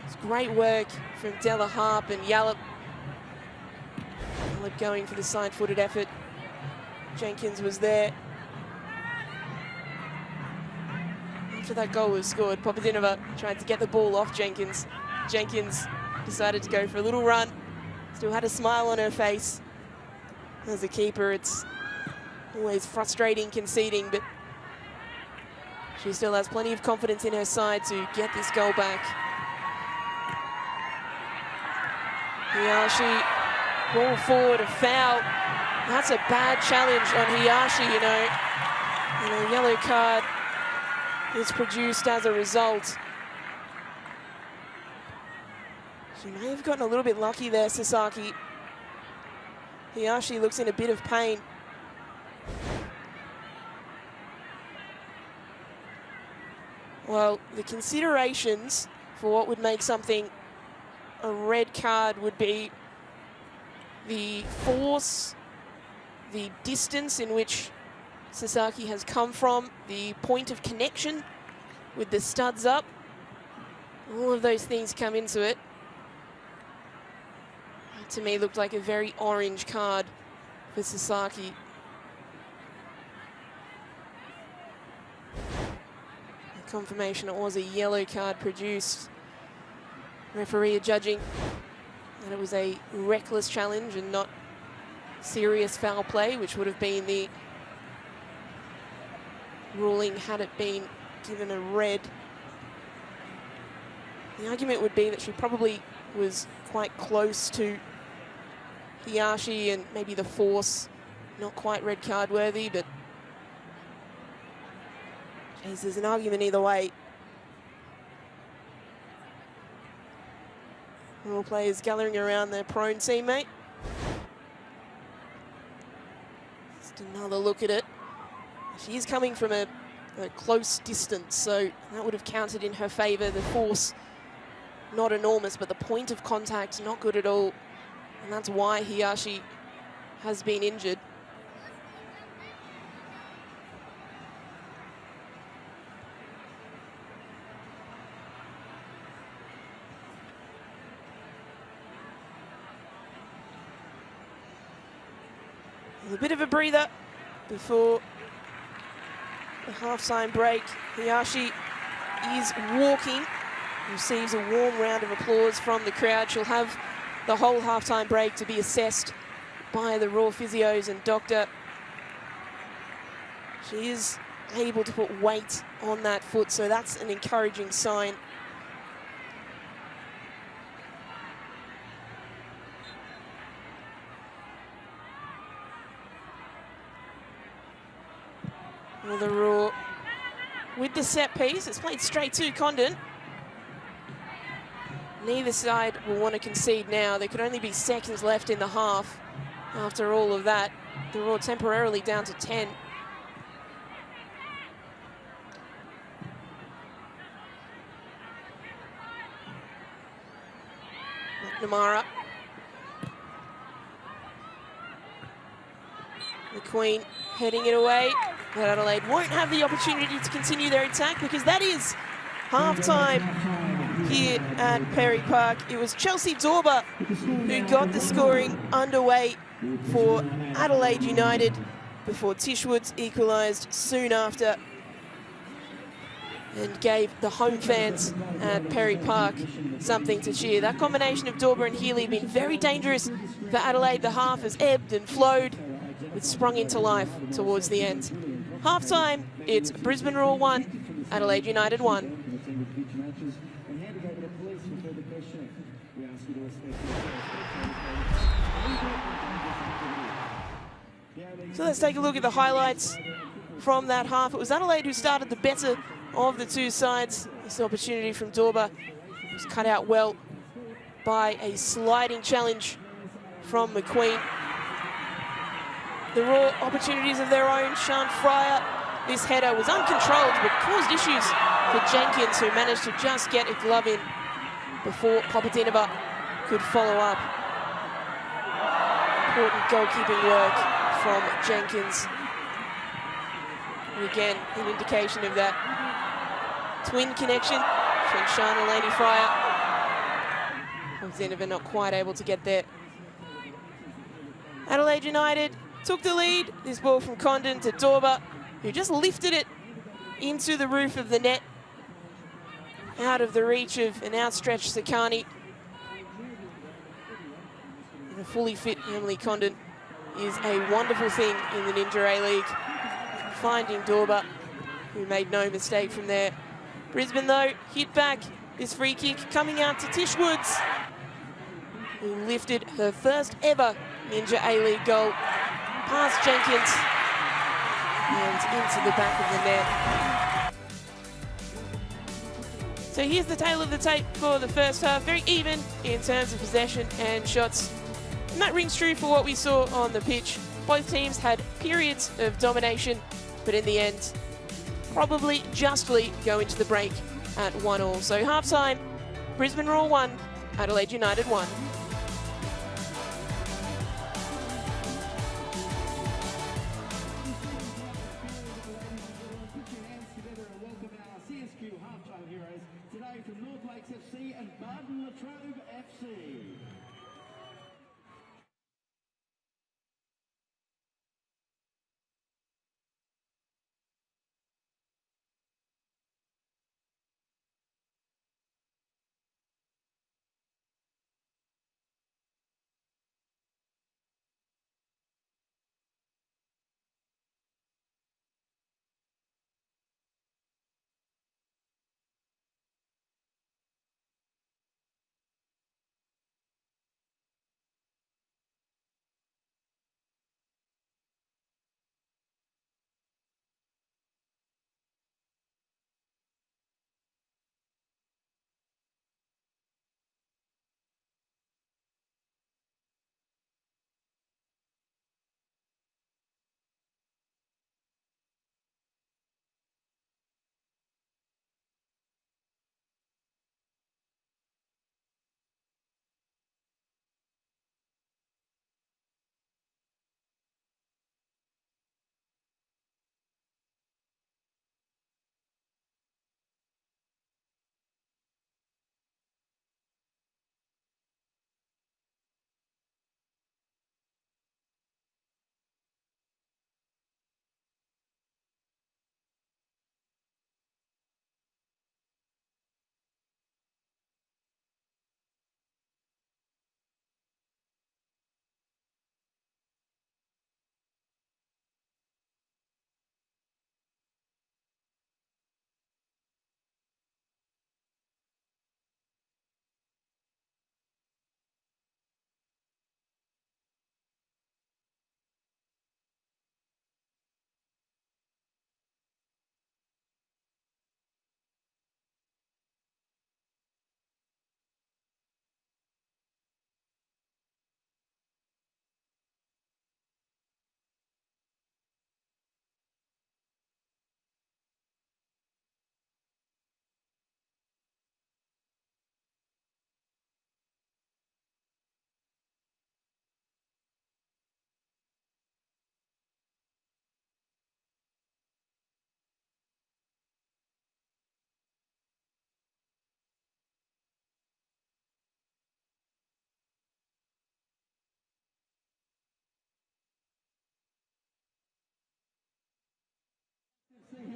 It's great work from Della Harp and Yallop. Yallop going for the side-footed effort. Jenkins was there. After that goal was scored, Papadinova tried to get the ball off Jenkins. Jenkins decided to go for a little run. Still had a smile on her face. As a keeper, it's always frustrating conceding, but she still has plenty of confidence in her side to get this goal back. Hiyashi, ball forward, a foul. That's a bad challenge on Hiyashi, you know. And a yellow card is produced as a result. She may have gotten a little bit lucky there, Sasaki. Hiyashi looks in a bit of pain. Well, the considerations for what would make something a red card would be the force, the distance in which Sasaki has come from, the point of connection with the studs up. All of those things come into it. That, to me, looked like a very orange card for Sasaki. A confirmation it was a yellow card produced. Referee judging that it was a reckless challenge and not serious foul play, which would have been the ruling had it been given a red. The argument would be that she probably was quite close to Hiyashi and maybe the force not quite red card worthy, but geez, there's an argument either way. All players gathering around their prone teammate. Just another look at it. She is coming from a close distance, so that would have counted in her favour. The force, not enormous, but the point of contact, not good at all. And that's why Hiyashi has been injured. A bit of a breather before the half-time break. Hiyashi is walking, receives a warm round of applause from the crowd. She'll have the whole half-time break to be assessed by the Raw physios and doctor. She is able to put weight on that foot, so that's an encouraging sign. Well, the Roar with the set piece. It's played straight to Condon. Neither side will want to concede now. There could only be seconds left in the half after all of that. The Roar temporarily down to 10. McNamara. McQueen heading it away. But Adelaide won't have the opportunity to continue their attack because that is half-time here at Perry Park. It was Chelsea Dorber who got the scoring underway for Adelaide United before Tish Woods equalised soon after and gave the home fans at Perry Park something to cheer. That combination of Dorber and Healy been very dangerous for Adelaide. The half has ebbed and flowed. It sprung into life towards the end. Half-time, it's Brisbane Roar 1, Adelaide United 1. So let's take a look at the highlights from that half. It was Adelaide who started the better of the two sides. This opportunity from Dorber was cut out well by a sliding challenge from McQueen. The Raw opportunities of their own. Sean Fryer, this header was uncontrolled but caused issues for Jenkins, who managed to just get a glove in before Papadinova could follow up. Important goalkeeping work from Jenkins. And again, an indication of that twin connection between Sean and Laney Fryer. Papadinova not quite able to get there. Adelaide United took the lead. This ball from Condon to Dorber, who just lifted it into the roof of the net, out of the reach of an outstretched Sakani. And a fully fit Emily Condon is a wonderful thing in the Ninja A-League. Finding Dorber, who made no mistake from there. Brisbane, though, hit back. This free kick coming out to Tish Woods, who lifted her first ever Ninja A-League goal past Jenkins and into the back of the net. So here's the tale of the tape for the first half. Very even in terms of possession and shots. And that rings true for what we saw on the pitch. Both teams had periods of domination, but in the end, probably justly go into the break at 1-1. So half-time, Brisbane Roar 1, Adelaide United 1.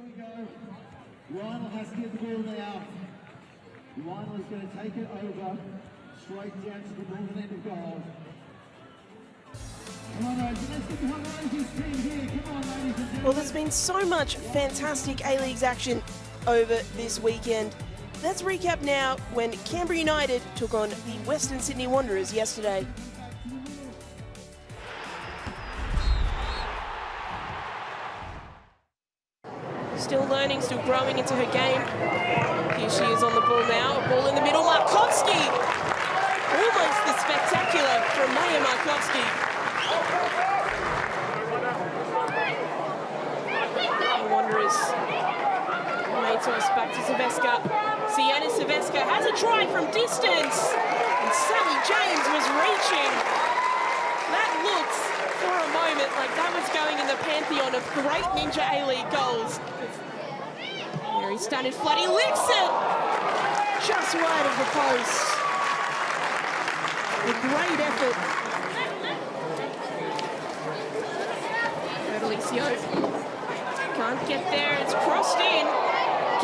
we go. Lionel has to get the ball now. Lionel is going to take it over, straight down to the northern end of goal. Come on, Rosie, let's get behind Rosie's team here. Come on, ladies and gentlemen. Well, there's been so much fantastic A-Leagues action over this weekend. Let's recap now when Canberra United took on the Western Sydney Wanderers yesterday. Still learning, still growing into her game. Here she is on the ball now. A ball in the middle. Markovski! Almost the spectacular from Maya Markovski. The Wanderers. Matos back to Silveska. Sienna Silveska has a try from distance. And Sally James was reaching. That looked for a moment like that was going in the pantheon of great Ninja A-League goals. Very stunted flood, he lifts it! Just wide of the post. A great effort. Odelicio can't get there, it's crossed in.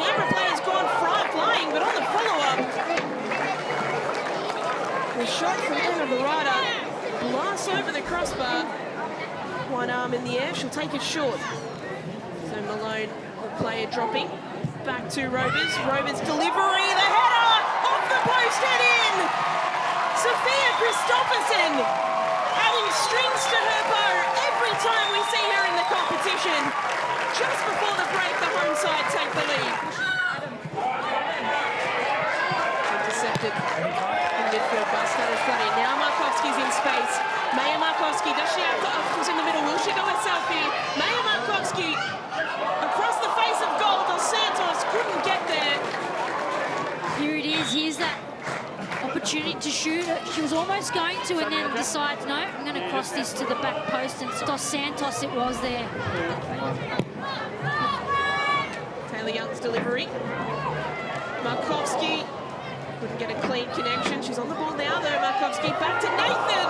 Canberra player's gone flying, but on the follow-up. The shot from Emma Barada blasts over the crossbar. One arm in the air, she'll take it short. So Malone, the player dropping. Back to Rovers. Rovers delivery, the header! Off the post, head in! Sophia Christopherson adding strings to her bow every time we see her in the competition. Just before the break, the home side take the lead. Intercepted in midfield by Stanislavski. Now Markovski's in space. Maya Markovski, does she have options in the middle? Will she go herself here? Maya Markovski across the face of goal. Dos Santos couldn't get there. Here it is. Here's that opportunity to shoot. She was almost going to and then decides, no, I'm going to cross this to the back post. And Dos Santos it was there. Taylor Young's delivery. Markovski couldn't get a clean connection. She's on the ball now though. Markovski back to Nathan.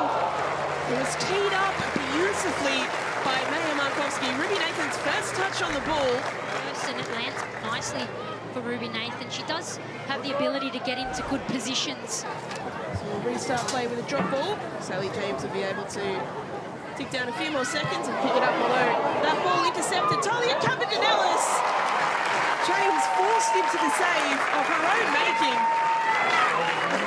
It was teed up beautifully by Maya Markovski. Ruby Nathan's first touch on the ball. And it lands nicely for Ruby Nathan. She does have the ability to get into good positions. So we'll restart play with a drop ball. Sally James will be able to tick down a few more seconds and pick it up below. That ball intercepted. Talia Campbell-Ellis. James forced into the save of her own making.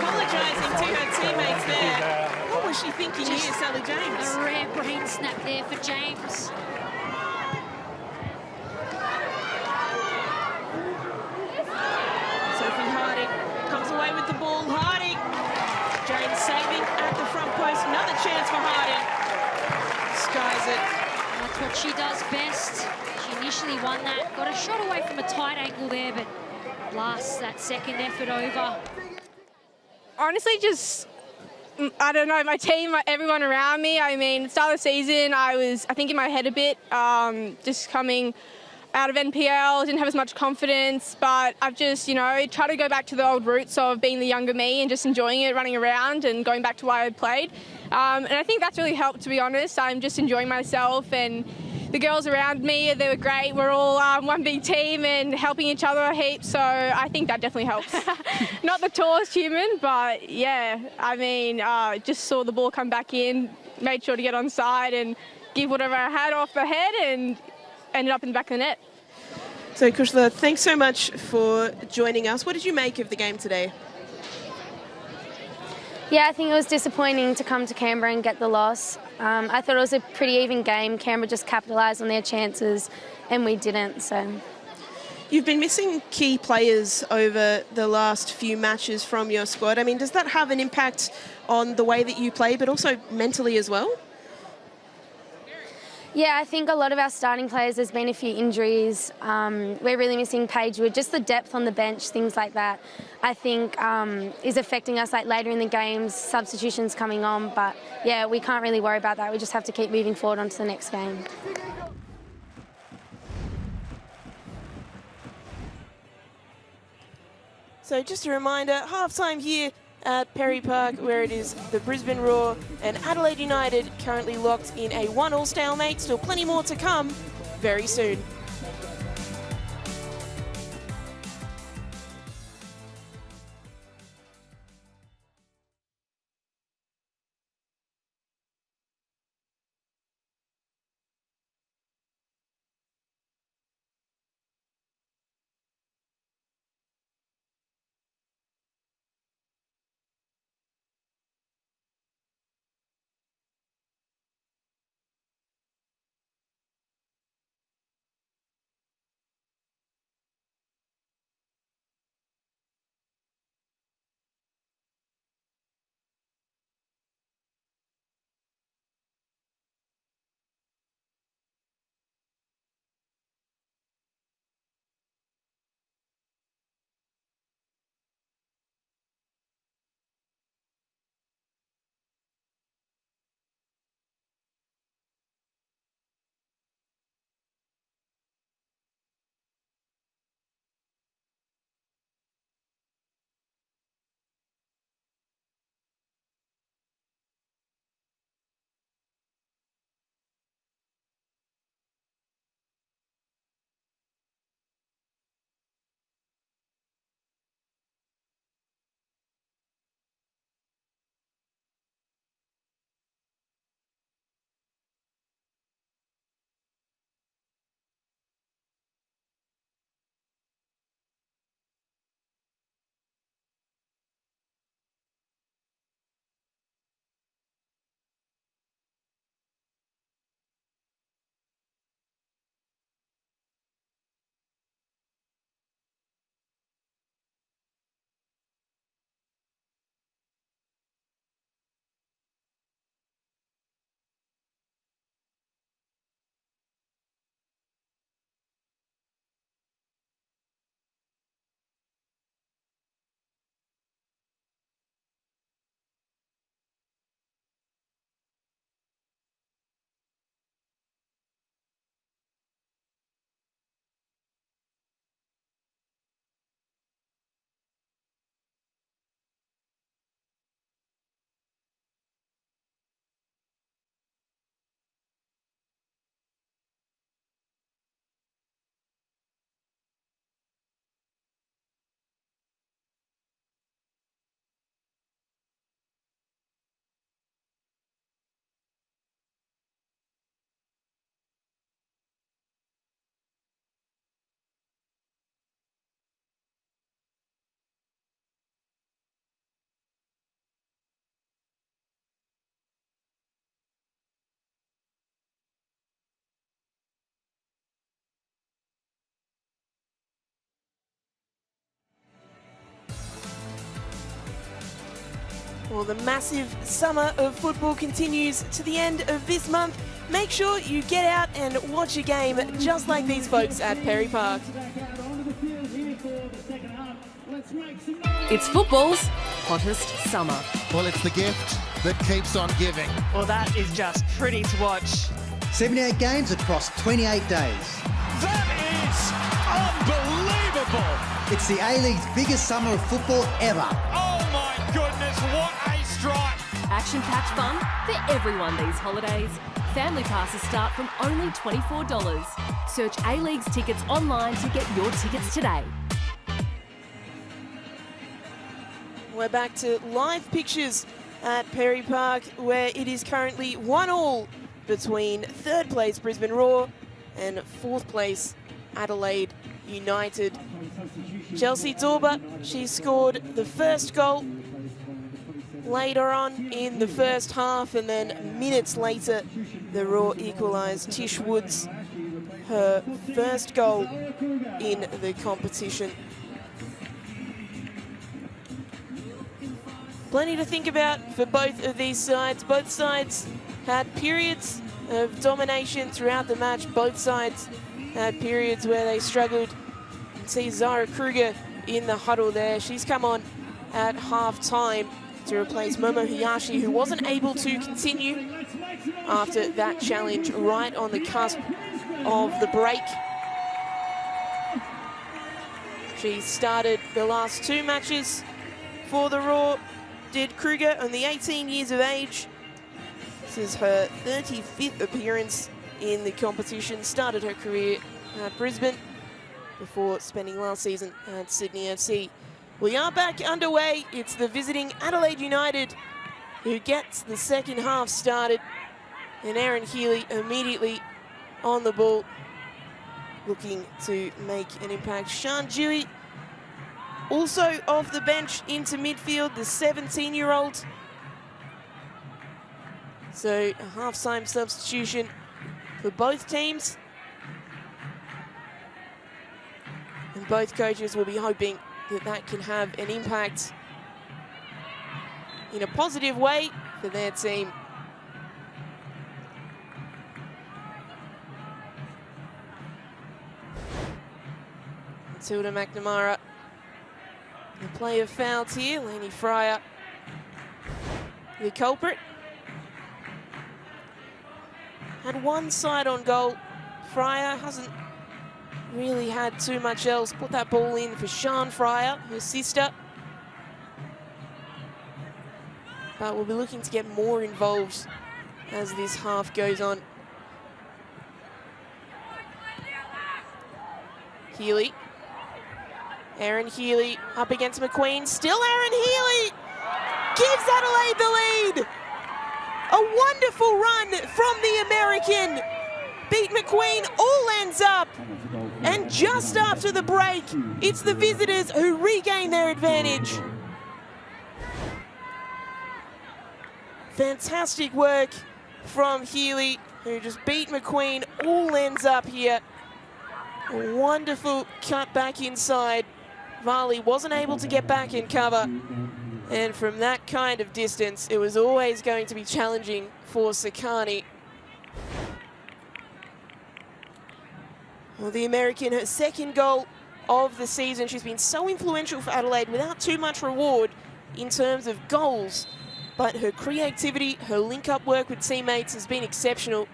Apologising to her teammates there. What was she thinking here, Sally James? A rare brain snap there for James. Sophie Harding comes away with the ball. Harding. James saving at the front post. Another chance for Harding. Skies it. That's what she does best. She initially won that. Got a shot away from a tight angle there, but blasts that second effort over. Honestly, just, I don't know, my team, everyone around me. I mean, start of the season, I was, I think, in my head a bit, just coming out of NPL, didn't have as much confidence, but I've just, you know, tried to go back to the old roots of being the younger me and just enjoying it, running around and going back to why I played. And I think that's really helped, to be honest. I'm just enjoying myself, and the girls around me, they were great. We're all one big team and helping each other a heap, so I think that definitely helps. Not the tallest human, but yeah, I mean, just saw the ball come back in, made sure to get on side and give whatever I had off the head and ended up in the back of the net. So, Kushla, thanks so much for joining us. What did you make of the game today? Yeah, I think it was disappointing to come to Canberra and get the loss. I thought it was a pretty even game. Canberra just capitalised on their chances and we didn't. So, you've been missing key players over the last few matches from your squad. I mean, does that have an impact on the way that you play, but also mentally as well? Yeah, I think a lot of our starting players, there's been a few injuries. We're really missing Paige Wood. Just the depth on the bench, things like that, I think is affecting us like later in the games, substitutions coming on. But yeah, we can't really worry about that. We just have to keep moving forward onto the next game. So just a reminder, half-time here at Perry Park, where it is the Brisbane Roar and Adelaide United currently locked in a 1-1 stalemate. Still plenty more to come very soon. Well, the massive summer of football continues to the end of this month. Make sure you get out and watch a game just like these folks at Perry Park. It's football's hottest summer. Well, it's the gift that keeps on giving. Well, that is just pretty to watch. 78 games across 28 days. That is unbelievable! It's the A-League's biggest summer of football ever. Oh my goodness, what a strike! Action-packed fun for everyone these holidays. Family passes start from only $24. Search A-League's tickets online to get your tickets today. We're back to live pictures at Perry Park, where it is currently 1-1 between third place Brisbane Roar and fourth place Adelaide United. Chelsea Dorber, she scored the first goal later on in the first half, and then minutes later the Roar equalised. Tish Woods, her first goal in the competition. Plenty to think about for both of these sides. Both sides had periods of domination throughout the match. Both sides had periods where they struggled. You can see Zara Kruger in the huddle there. She's come on at half-time to replace Momo Hayashi, who wasn't able to continue after that challenge right on the cusp of the break. She started the last two matches for the Roar. Did Kruger, only 18 years of age. This is her 35th appearance in the competition. Started her career at Brisbane before spending last season at Sydney FC. We are back underway. It's the visiting Adelaide United who gets the second half started. And Erin Healy immediately on the ball, looking to make an impact. Sian Dewey also off the bench into midfield, the 17-year-old. So a half-time substitution for both teams. And both coaches will be hoping that that can have an impact in a positive way for their team. Matilda McNamara. The play of fouls here. Lainey Fryer, the culprit. Had one side on goal. Fryer hasn't really had too much else. Put that ball in for Sian Fryer, her sister. But we'll be looking to get more involved as this half goes on. Healy. Erin Healy up against McQueen. Still Erin Healy gives Adelaide the lead. A wonderful run from the American. Beat McQueen, all ends up. And just after the break, it's the visitors who regain their advantage. Fantastic work from Healy, who just beat McQueen, all ends up here. A wonderful cut back inside. Varley wasn't able to get back in cover. And from that kind of distance, it was always going to be challenging for Sakani. Well, the American, her second goal of the season. She's been so influential for Adelaide without too much reward in terms of goals. But her creativity, her link-up work with teammates has been exceptional.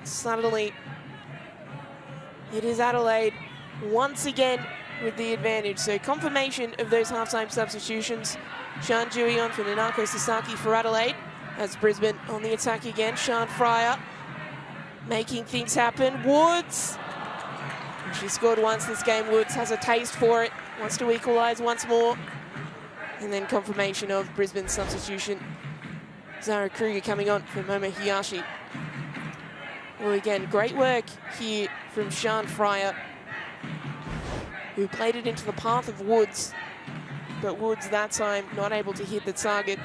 Suddenly, it is Adelaide once again with the advantage. So confirmation of those halftime substitutions. Sian Dewey on for Nanako Sasaki for Adelaide. As Brisbane on the attack again. Sian Fryer making things happen. Woods. She scored once this game. Woods has a taste for it. Wants to equalise once more. And then confirmation of Brisbane's substitution. Zara Kruger coming on for Momo Hayashi. Well, again, great work here from Sian Fryer, who played it into the path of Woods, but Woods that time not able to hit the target.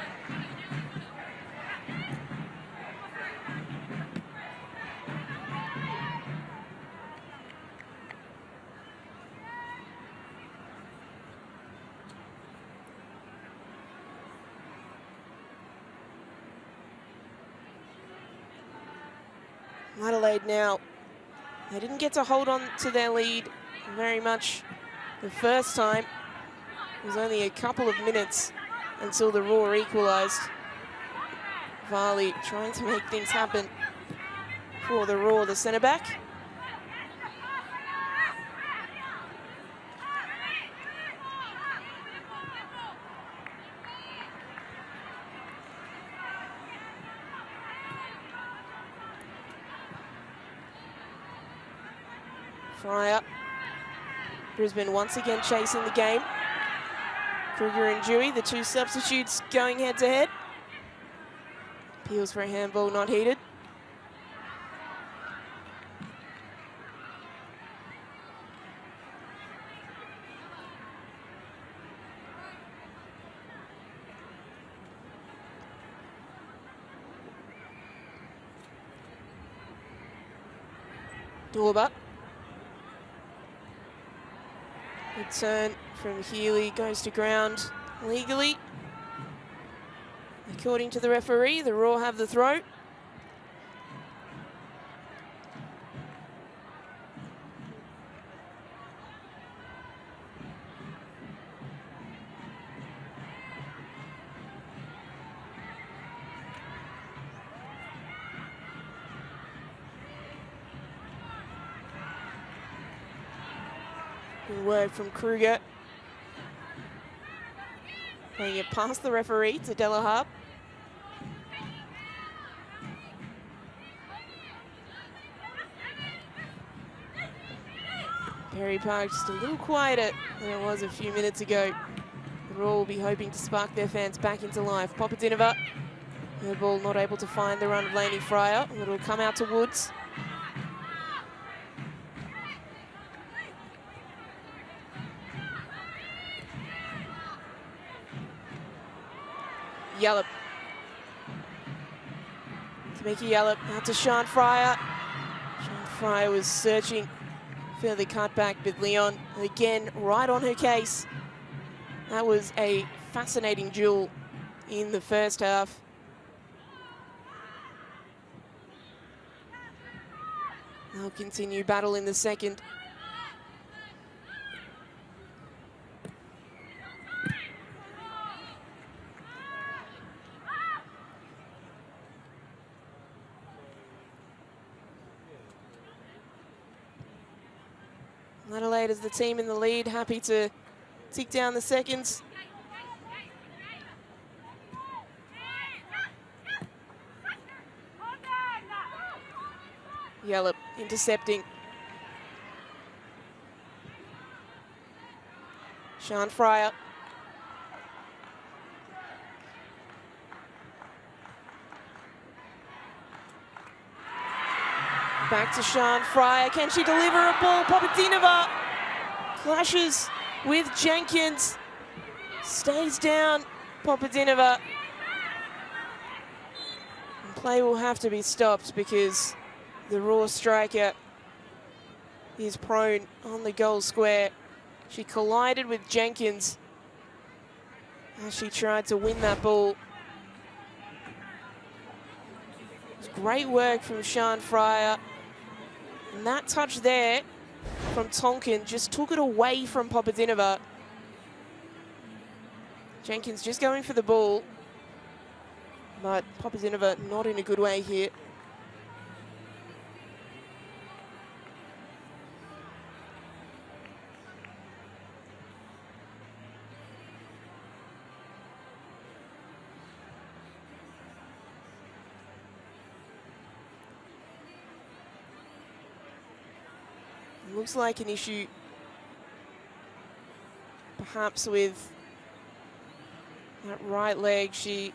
Adelaide now, they didn't get to hold on to their lead very much the first time. It was only a couple of minutes until the Roar equalised. Varley trying to make things happen for the Roar, the centre-back. Fryer. Brisbane once again chasing the game. Kruger and Dewey, the two substitutes going head-to-head. Appeals for a handball, not heeded. Dorber. Good turn from Healy, goes to ground legally. According to the referee, the Raw have the throw. Good word from Kruger. Playing it past the referee to Delaharp. Perry Park just a little quieter than it was a few minutes ago. The Raw will be hoping to spark their fans back into life. Popadinova, her ball not able to find the run of Lainey Fryer. It'll come out to Woods. Yallop. Tamiki Yallop out to Sean Fryer. Sean Fryer was searching for the cutback, but Leon again right on her case. That was a fascinating duel in the first half. They'll continue battle in the second. Adelaide is the team in the lead, happy to tick down the seconds. Yallop intercepting. Sean Fryer. Back to Sean Fryer. Can she deliver a ball? Popadinova clashes with Jenkins. Stays down, Popadinova. And play will have to be stopped because the Raw striker is prone on the goal square. She collided with Jenkins as she tried to win that ball. It was great work from Sean Fryer. And that touch there from Tonkin just took it away from Popadinova. Jenkins just going for the ball, but Popadinova not in a good way here. Looks like an issue perhaps with that right leg. She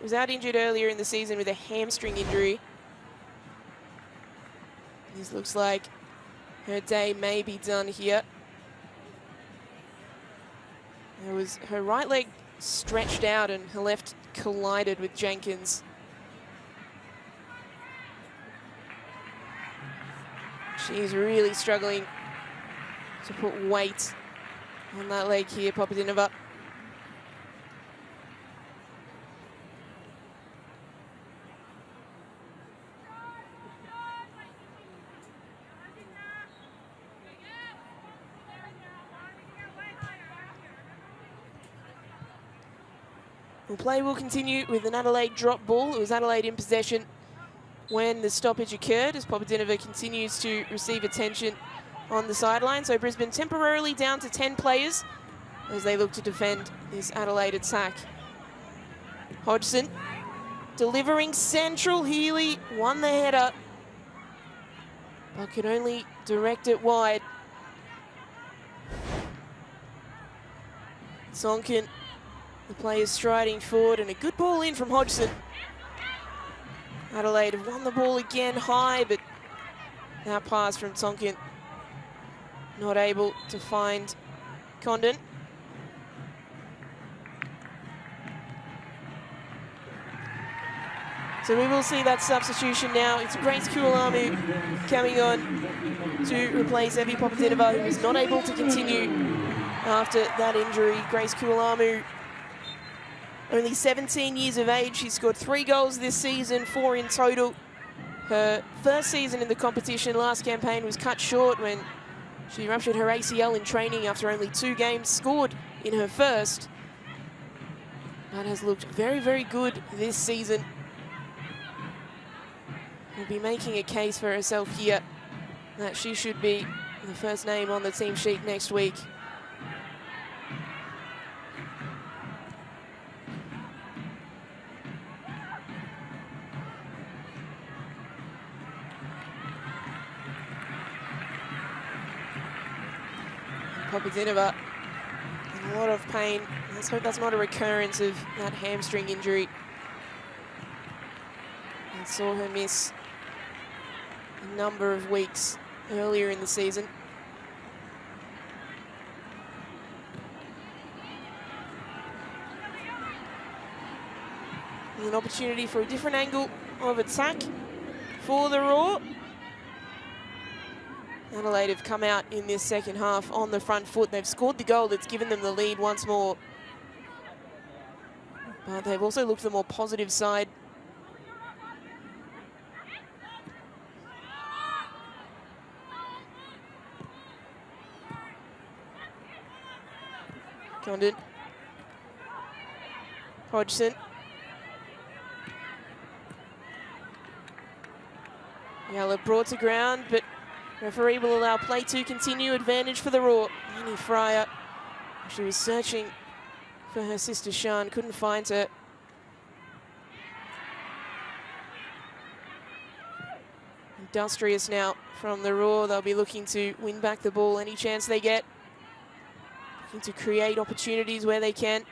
was out injured earlier in the season with a hamstring injury. This looks like her day may be done here. There was her right leg stretched out and her left collided with Jenkins. She's really struggling to put weight on that leg here, Popadinova. Well, play will continue with an Adelaide drop ball. It was Adelaide in possession when the stoppage occurred, as Popadinova continues to receive attention on the sideline. So Brisbane temporarily down to 10 players as they look to defend this Adelaide attack. Hodgson delivering central. Healy won the header, but could only direct it wide. Sonkin, the players striding forward, and a good ball in from Hodgson. Adelaide have won the ball again high, but that pass from Tonkin not able to find Condon. So we will see that substitution now. It's Grace Kualamu coming on to replace Evie Popadinova, who was not able to continue after that injury. Grace Kualamu, only 17 years of age. She scored 3 goals this season, 4 in total. Her first season in the competition, last campaign, was cut short when she ruptured her ACL in training after only 2 games scored in her first. But has looked very, very good this season. Will be making a case for herself here that she should be the first name on the team sheet next week. Popadinova in a lot of pain. Let's hope that's not a recurrence of that hamstring injury. I saw her miss a number of weeks earlier in the season. An opportunity for a different angle of attack for the Raw. Adelaide have come out in this second half on the front foot. They've scored the goal that's given them the lead once more. But they've also looked the more positive side. Condon. Hodgson. Yalla brought to ground, but referee will allow play to continue. Advantage for the Raw. Annie Fryer. She was searching for her sister Sian, couldn't find her. Industrious now from the Raw. They'll be looking to win back the ball any chance they get. Looking to create opportunities where they can.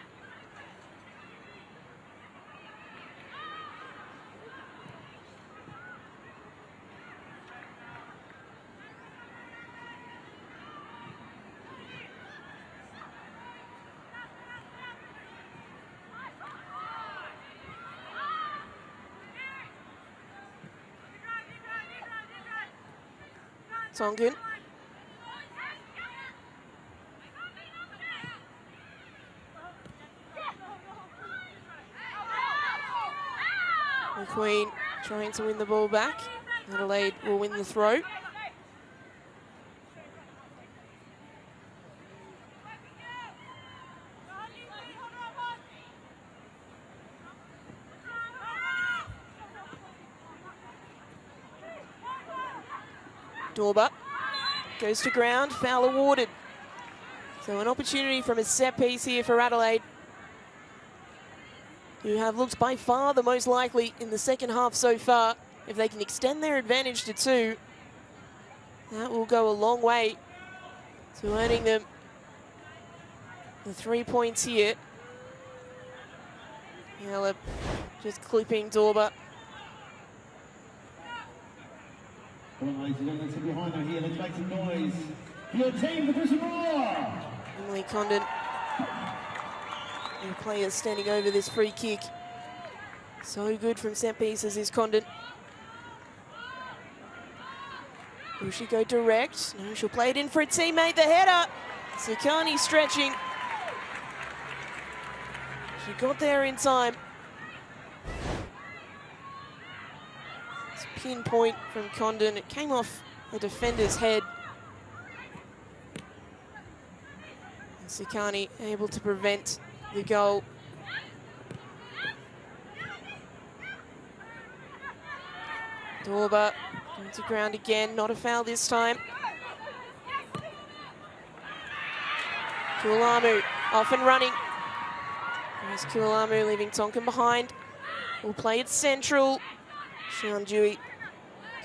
Tonkin. McQueen trying to win the ball back. Adelaide will win the throw. Dorba goes to ground, foul awarded. So an opportunity from a set piece here for Adelaide, who have looked by far the most likely in the second half so far. If they can extend their advantage to 2, that will go a long way to earning them the 3 points here. Yalla just clipping Dorba. Come on, ladies and gentlemen, let's get behind her here. Let's make some noise for your team, the Brisbane Roar. Emily Condon, the player standing over this free kick. So good from set pieces is Condon. Will she go direct? No, she'll play it in for a teammate. The header. Sikani stretching. She got there in time. Pinpoint from Condon. It came off the defender's head. And Sikani able to prevent the goal. Dorba going to ground again, not a foul this time. Kualamu off and running. There's Kualamu leaving Tonkin behind. We'll play it central. Sean Dewey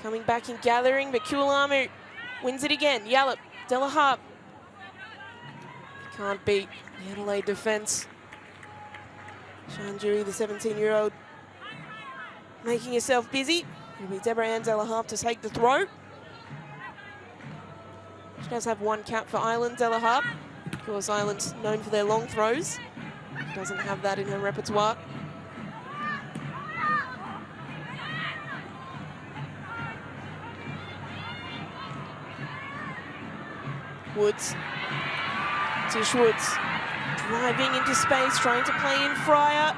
coming back and gathering, but Kualamu wins it again. Yallop, Della Harp. Can't beat the Adelaide defence. Sean Dewey, the 17-year-old, making herself busy. It'll be Deborah Ann Della Harp to take the throw. She does have one cap for Ireland, Della Harp. Of course, Ireland known for their long throws. She doesn't have that in her repertoire. Woods. Tish Woods driving into space, trying to play in Fryer.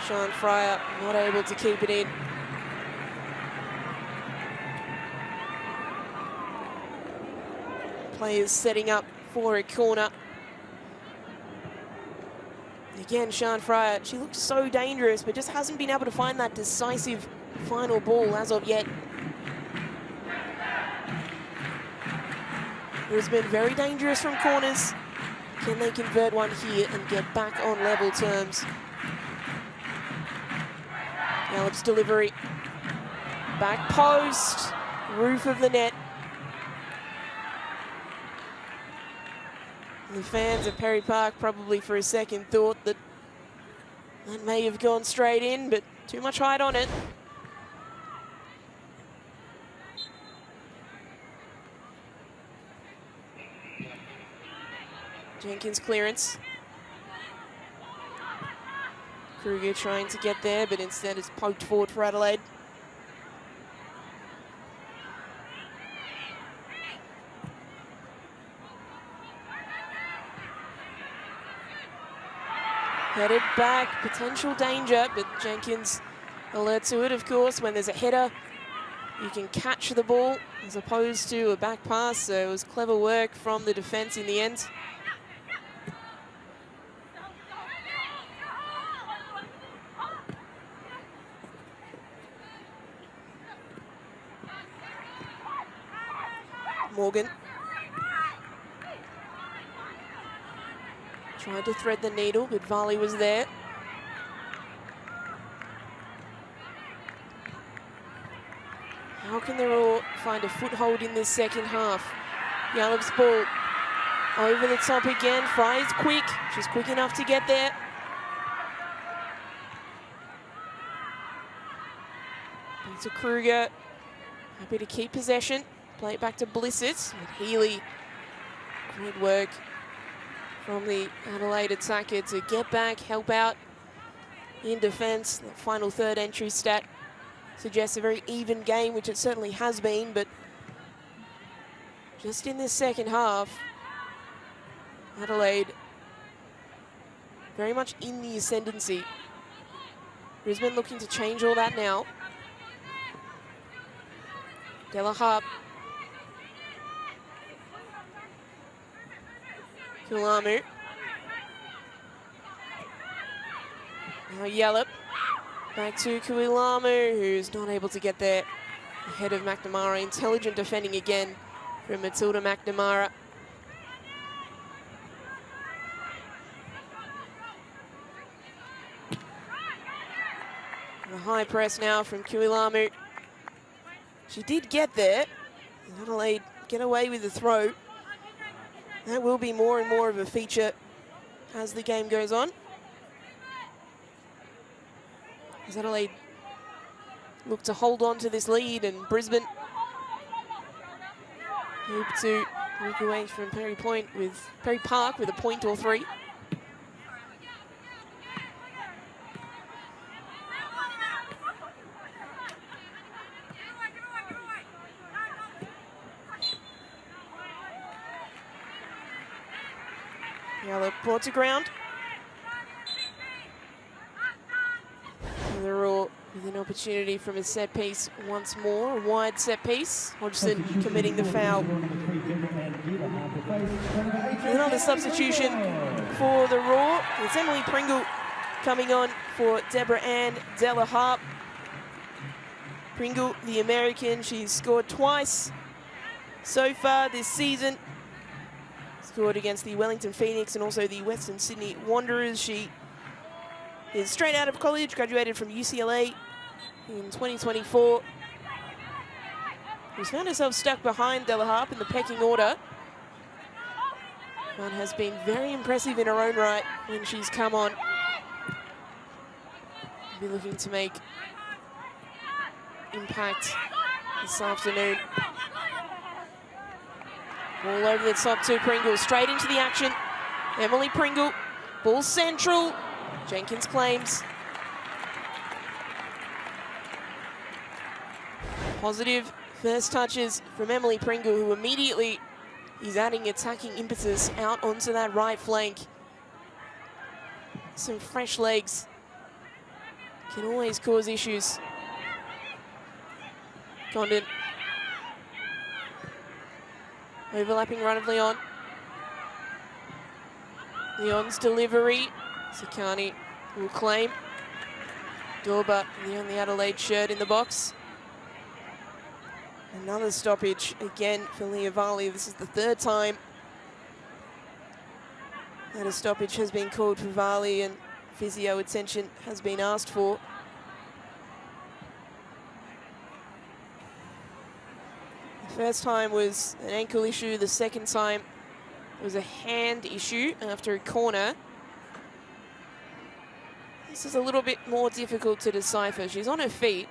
Sean Fryer not able to keep it in. Players setting up for a corner. Again, Sean Fryer, she looks so dangerous, but just hasn't been able to find that decisive final ball as of yet. Brisbane very dangerous from corners. Can they convert one here and get back on level terms? Gallup's delivery. Back post. Roof of the net. The fans of Perry Park probably for a second thought that that may have gone straight in, but too much height on it. Jenkins clearance. Kruger trying to get there, but instead it's poked forward for Adelaide. Headed back, potential danger, but Jenkins alert to it, of course. When there's a header, you can catch the ball as opposed to a back pass, so it was clever work from the defence in the end. Morgan tried to thread the needle, but Varley was there. How can they all find a foothold in this second half? Yallop's ball over the top again. Fry's quick. She's quick enough to get there. Back to Kruger. Happy to keep possession. Play it back to Blissett. With Healy. Great work from the Adelaide attacker to get back, help out in defence. The final third entry stat suggests a very even game, which it certainly has been, but just in this second half, Adelaide very much in the ascendancy. Brisbane looking to change all that now. Della Harp. Kualamu. Now Yallop. Back to Kualamu, who's not able to get there ahead of McNamara. Intelligent defending again from Matilda McNamara. The high press now from Kualamu. She did get there. Adelaide get away with the throw. That will be more and more of a feature as the game goes on. As Adelaide look to hold on to this lead, and Brisbane hope to walk away from Perry Park with a point or three. Yallop brought to ground. And they're all with an opportunity from a set piece once more. A wide set piece. Hodgson committing the foul. Another substitution for the Raw. It's Emily Pringle coming on for Deborah Ann Della Harp. Pringle, the American, she's scored twice so far this season. Scored against the Wellington Phoenix and also the Western Sydney Wanderers. She is straight out of college, graduated from UCLA in 2024. She's found herself stuck behind Della Harp in the pecking order, but has been very impressive in her own right when she's come on. Be looking to make impact this afternoon. Ball over the top to Pringle, straight into the action. Emily Pringle, ball central. Jenkins claims. Positive first touches from Emily Pringle, who immediately is adding attacking impetus out onto that right flank. Some fresh legs can always cause issues. Condon. Overlapping run of Leon. Leon's delivery. Sakani will claim. Dorba, Leon the Adelaide shirt in the box. Another stoppage again for Leah Varley. This is the third time that a stoppage has been called for Varley and physio attention has been asked for. The first time was an ankle issue. The second time was a hand issue after a corner. This is a little bit more difficult to decipher. She's on her feet.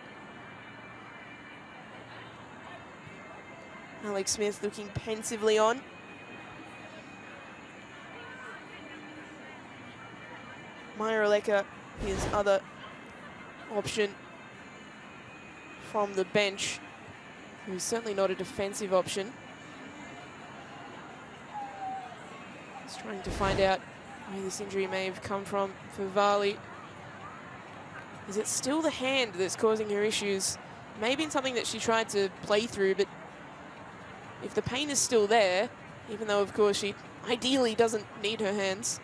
Alex Smith looking pensively on. Maya Aleka, his other option from the bench, who's certainly not a defensive option. Just trying to find out where this injury may have come from for Varley. Is it still the hand that's causing her issues? Maybe something that she tried to play through, but if the pain is still there, even though of course she ideally doesn't need her hands,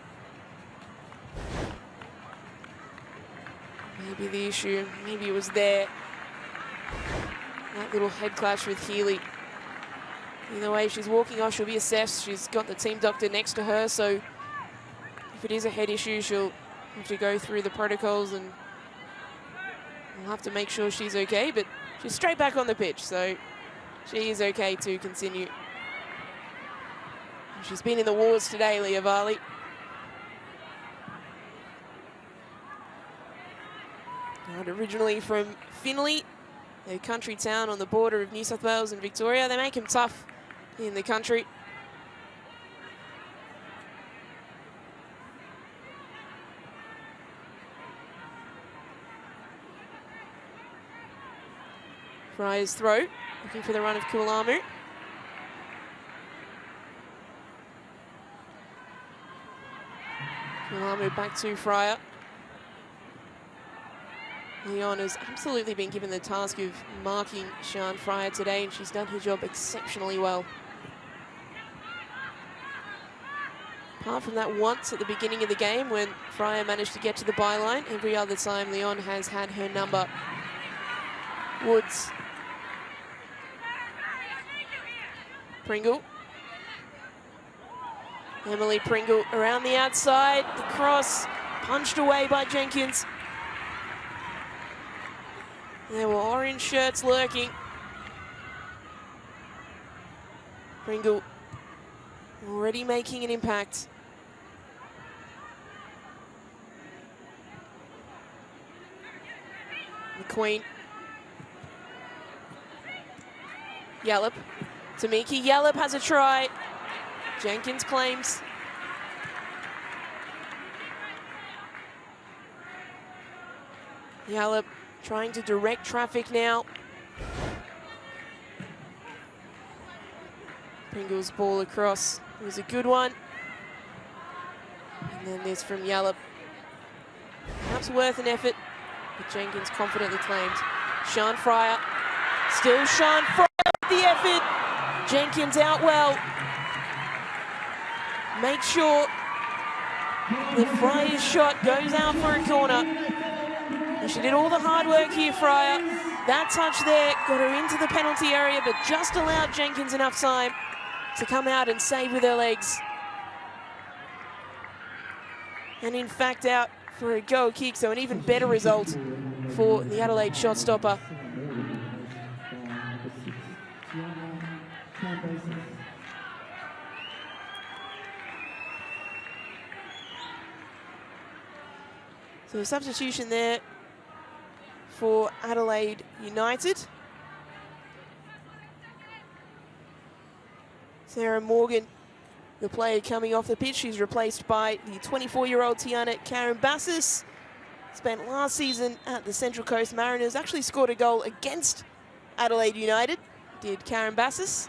maybe the issue, maybe it was there. That little head clash with Healy. Either way, if she's walking off, she'll be assessed. She's got the team doctor next to her, so if it is a head issue, she'll have to go through the protocols and we'll have to make sure she's okay, but she's straight back on the pitch, so she is okay to continue. She's been in the wars today, Leah Varley. Originally from Finley, a country town on the border of New South Wales and Victoria. They make them tough in the country. Fryer's throw, looking for the run of Kualamu. Kualamu back to Fryer. Leon has absolutely been given the task of marking Sian Fryer today, and she's done her job exceptionally well. Apart from that once at the beginning of the game when Fryer managed to get to the byline, every other time Leon has had her number. Woods. Pringle. Emily Pringle around the outside. The cross punched away by Jenkins. There were orange shirts lurking. Pringle already making an impact. McQueen. Yallop. Tamiki Yallop has a try. Jenkins claims. Yallop trying to direct traffic now. Pringle's ball across. It was a good one. And then this from Yallop. Perhaps worth an effort, but Jenkins confidently claimed. Sian Fryer. Still Sian Fryer with the effort. Jenkins out well. Make sure the Fryer's shot goes out for a corner. And she did all the hard work here, Fryer. that touch there got her into the penalty area, but just allowed Jenkins enough time to come out and save with her legs. And in fact out for a goal kick, so an even better result for the Adelaide shot stopper. So a substitution there for Adelaide United. Sarah Morgan, the player coming off the pitch. She's replaced by the 24-year-old Tiana Karen-Bassis. Spent last season at the Central Coast Mariners. Actually scored a goal against Adelaide United, did Karen-Bassis.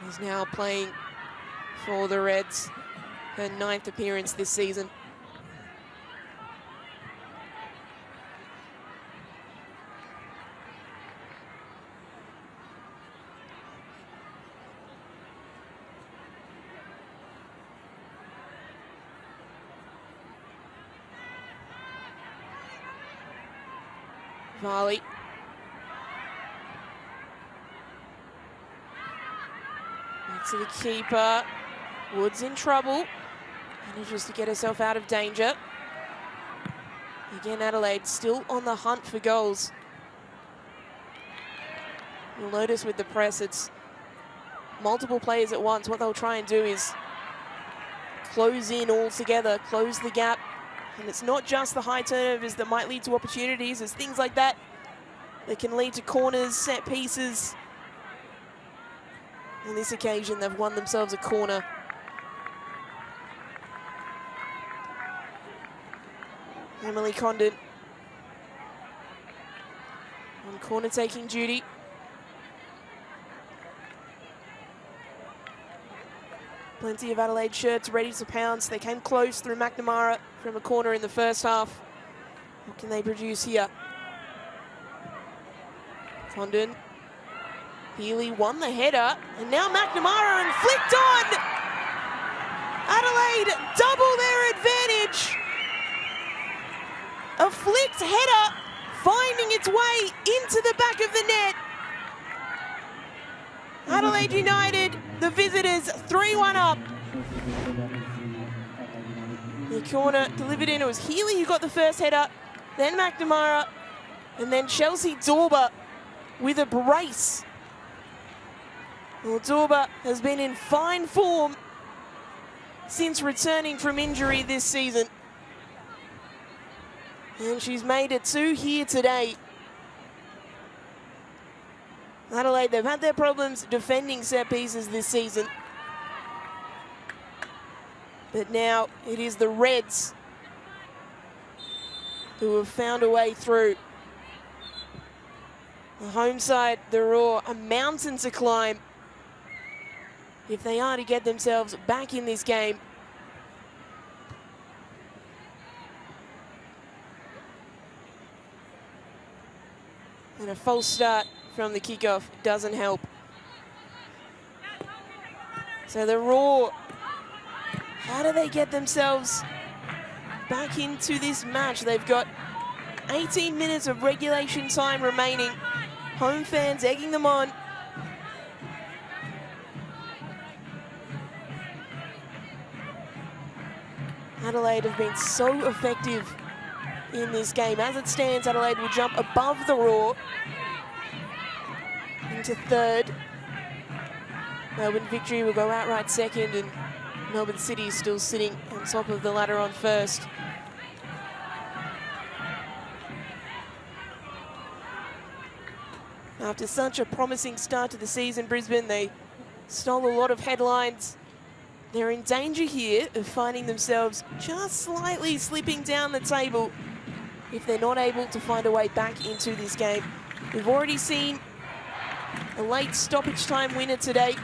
Is now playing for the Reds, her 9th appearance this season. Varley. Back to the keeper. Woods in trouble. Manages to get herself out of danger. Again, Adelaide still on the hunt for goals. You'll notice with the press, it's multiple players at once. What they'll try and do is close in all together, close the gap. And it's not just the high turnovers that might lead to opportunities. It's things like that that can lead to corners, set pieces. On this occasion, they've won themselves a corner. Emily Condon on corner taking duty. Plenty of Adelaide shirts ready to pounce. They came close through McNamara from a corner in the first half. What can they produce here? Condon. Healy won the header, and now McNamara and flicked on! Adelaide double their advantage! A flicked header finding its way into the back of the net. Adelaide United, the visitors, 3-1 up. The corner delivered in. It was Healy who got the first header, then McNamara, and then Chelsea Dorber with a brace. Well, Dorber has been in fine form since returning from injury this season. And she's made it 2 here today. Adelaide, they've had their problems defending set pieces this season. But now it is the Reds who have found a way through. The home side, the Raw, a mountain to climb if they are to get themselves back in this game. And a false start from the kickoff doesn't help. So the Raw, how do they get themselves back into this match? They've got 18 minutes of regulation time remaining. Home fans egging them on. Adelaide have been so effective in this game. As it stands, Adelaide will jump above the Raw into third. Melbourne Victory will go outright second, and Melbourne City is still sitting on top of the ladder on first. After such a promising start to the season, Brisbane, they stole a lot of headlines. They're in danger here of finding themselves just slightly slipping down the table if they're not able to find a way back into this game. We've already seen a late stoppage time winner today,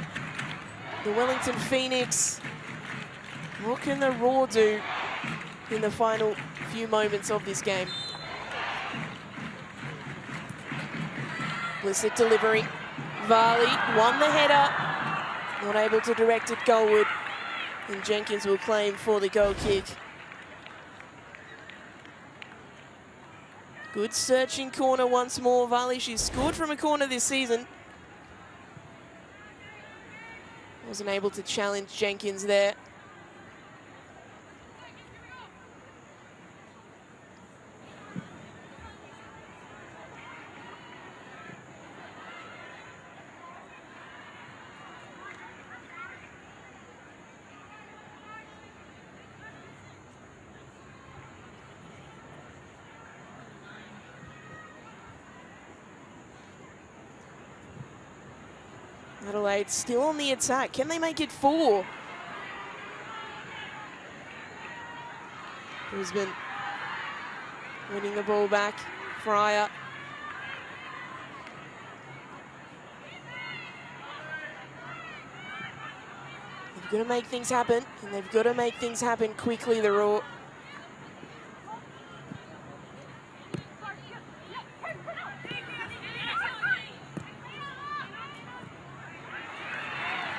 the Wellington Phoenix. What can the Raw do in the final few moments of this game? Blissett delivery. Varley won the header, not able to direct it goalward, and Jenkins will claim for the goal kick. Good searching corner once more. Varley, she's scored from a corner this season. Wasn't able to challenge Jenkins there. Adelaide still on the attack. Can they make it 4? Brisbane winning the ball back. Fryer. They've got to make things happen, and they've got to make things happen quickly, the Raw.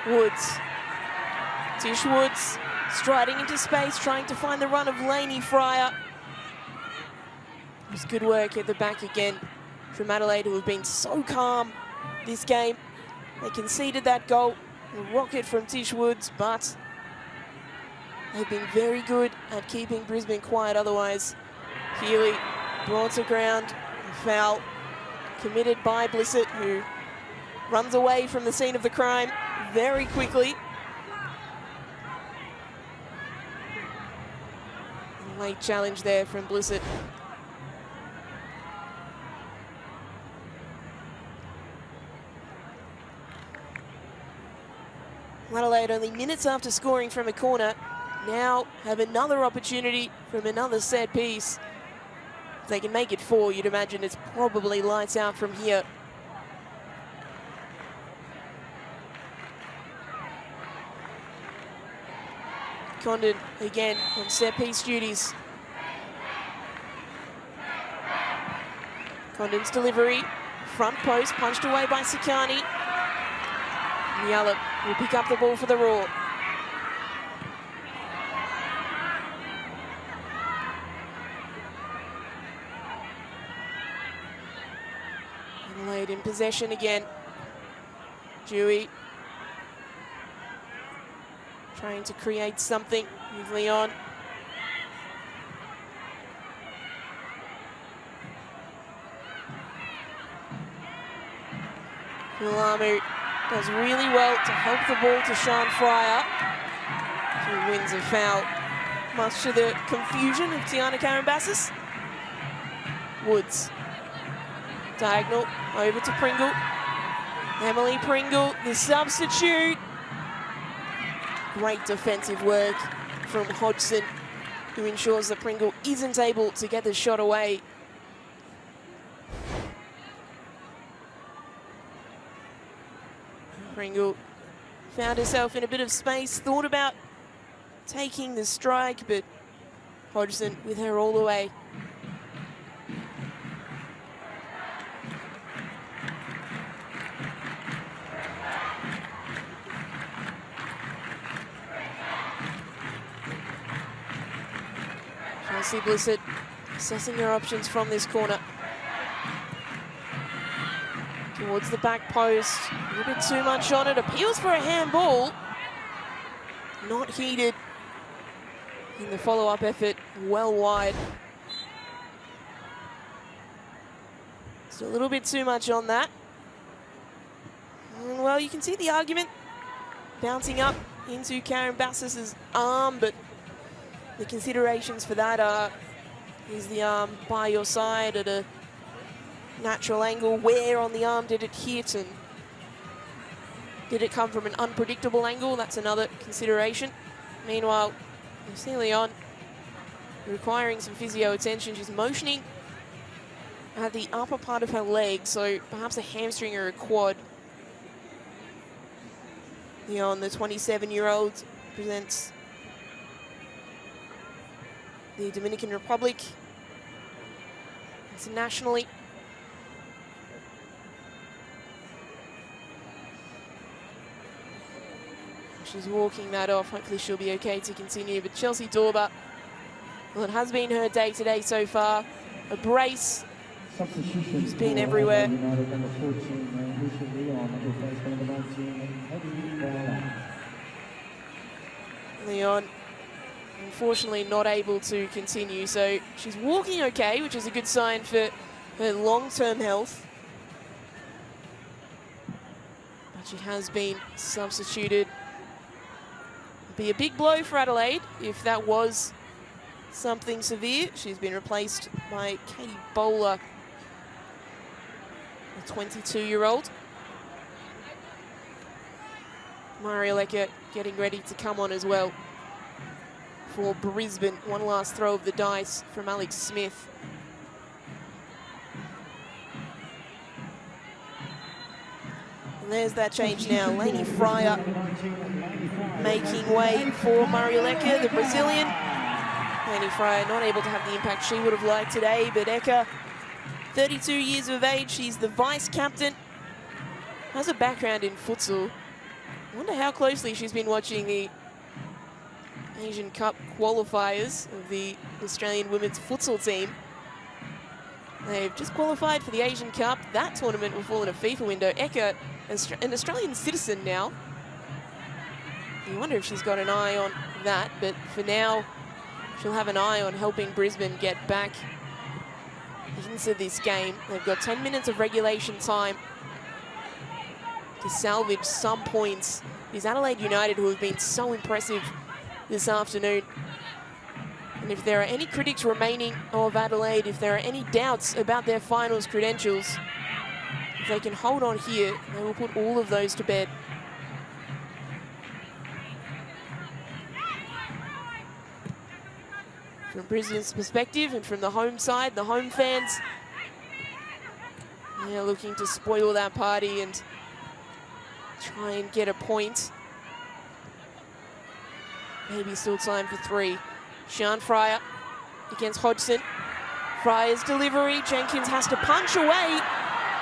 Woods. Tish Woods striding into space, trying to find the run of Lainey Fryer. It was good work at the back again from Adelaide, who have been so calm this game. They conceded that goal, a rocket from Tish Woods, but they've been very good at keeping Brisbane quiet otherwise. Healy brought to ground, a foul committed by Blissett, who runs away from the scene of the crime very quickly. Late challenge there from Blissett. Adelaide, only minutes after scoring from a corner, now have another opportunity from another set piece. If they can make it 4, you'd imagine it's probably lights out from here. Condon again on set piece duties. Condon's delivery, front post, punched away by Sikani. Yallop will pick up the ball for the Raw. Adelaide in possession again. Dewey trying to create something with Leon. Kulamu does really well to help the ball to Sean Fryer. She wins a foul, much to the confusion of Tiana Karambassis. Woods. Diagonal over to Pringle. Emily Pringle, the substitute. Great defensive work from Hodgson, who ensures that Pringle isn't able to get the shot away. Pringle found herself in a bit of space, thought about taking the strike, but Hodgson with her all the way. Chelsea Blissett assessing her options from this corner. Towards the back post, a little bit too much on it, appeals for a handball. Not heeded in the follow-up effort, well wide. Just a little bit too much on that. And well, you can see the argument bouncing up into Karambassis' arm, but the considerations for that are, is the arm by your side at a natural angle? Where on the arm did it hit, and did it come from an unpredictable angle? That's another consideration. Meanwhile, you see Leon requiring some physio attention. She's motioning at the upper part of her leg, so perhaps a hamstring or a quad. Leon, the 27-year-old, presents the Dominican Republic internationally. She's walking that off. Hopefully she'll be okay to continue. But Chelsea Dorber, well, it has been her day today so far. A brace She's been everywhere. Leon, unfortunately not able to continue, so she's walking okay, which is a good sign for her long-term health. But she has been substituted. It'd be a big blow for Adelaide if that was something severe. She's been replaced by Katie Bowler, a 22-year-old. Marieleka getting ready to come on as well for Brisbane. One last throw of the dice from Alex Smith. And there's that change now. Lainey Fryer making way for Marieleka, the Brazilian. Lainey Fryer not able to have the impact she would have liked today, but Eka, 32 years of age, she's the vice captain, has a background in futsal. I wonder how closely she's been watching the Asian Cup qualifiers of the Australian women's futsal team. They've just qualified for the Asian Cup. That tournament will fall in a FIFA window. Eka, an Australian citizen now. You wonder if she's got an eye on that, but for now, she'll have an eye on helping Brisbane get back into this game. They've got 10 minutes of regulation time to salvage some points. Is Adelaide United, who have been so impressive this afternoon. And if there are any critics remaining of Adelaide, if there are any doubts about their finals credentials, if they can hold on here, they will put all of those to bed. From Brisbane's perspective and from the home side, the home fans, they're looking to spoil that party and try and get a point. Maybe still time for three. Sian Fryer against Hodgson. Fryer's delivery. Jenkins has to punch away.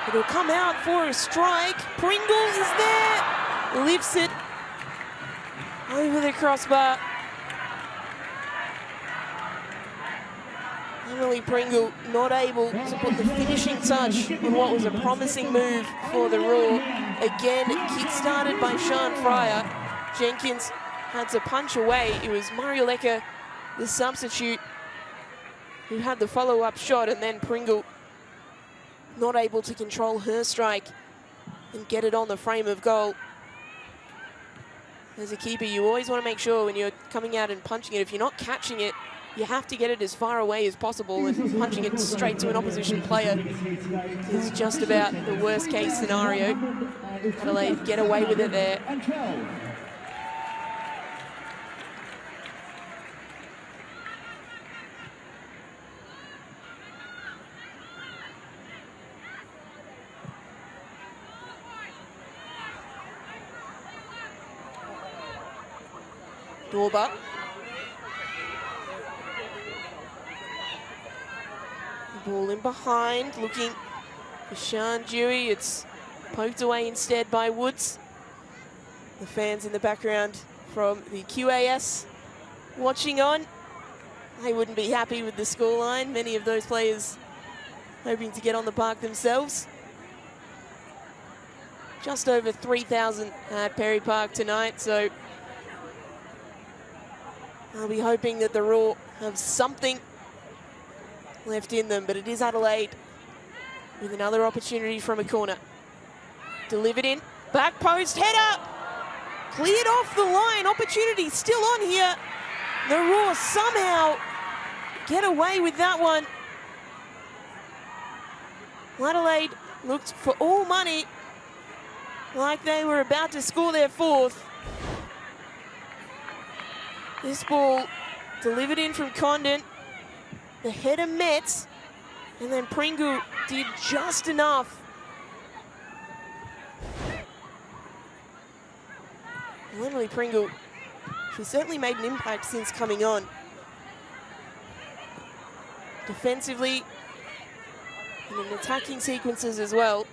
It'll come out for a strike. Pringle is there. Lifts it over the crossbar. Emily Pringle not able to put the finishing touch on what was a promising move for the Raw. Again, kick-started by Sian Fryer. Jenkins had to punch away. It was Marieleka, the substitute, who had the follow-up shot, and then Pringle not able to control her strike and get it on the frame of goal. As a keeper, you always want to make sure when you're coming out and punching it, if you're not catching it, you have to get it as far away as possible, and punching it straight to an opposition player is just about the worst case scenario. Adelaide get away with it there. Dorba. Ball in behind, looking for Sian Dewey. It's poked away instead by Woods. The fans in the background from the QAS watching on. They wouldn't be happy with the scoreline. Many of those players hoping to get on the park themselves. Just over 3,000 at Perry Park tonight, so I'll be hoping that the Raw have something left in them, but it is Adelaide with another opportunity from a corner. Delivered in, back post, header! Cleared off the line, opportunity still on here. The Raw somehow get away with that one. Adelaide looked for all money, like they were about to score their fourth. This ball delivered in from Condon. The header met, and then Pringle did just enough. Well, Emily Pringle, she's certainly made an impact since coming on. Defensively, and in attacking sequences as well.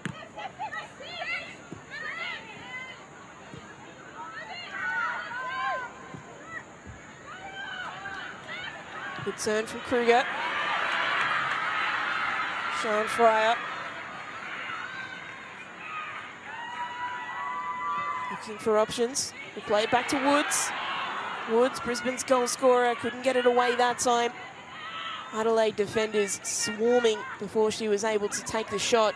Good turn from Kruger. Sean Fryer. Looking for options. We'll play it back to Woods. Woods, Brisbane's goal scorer, couldn't get it away that time. Adelaide defenders swarming before she was able to take the shot.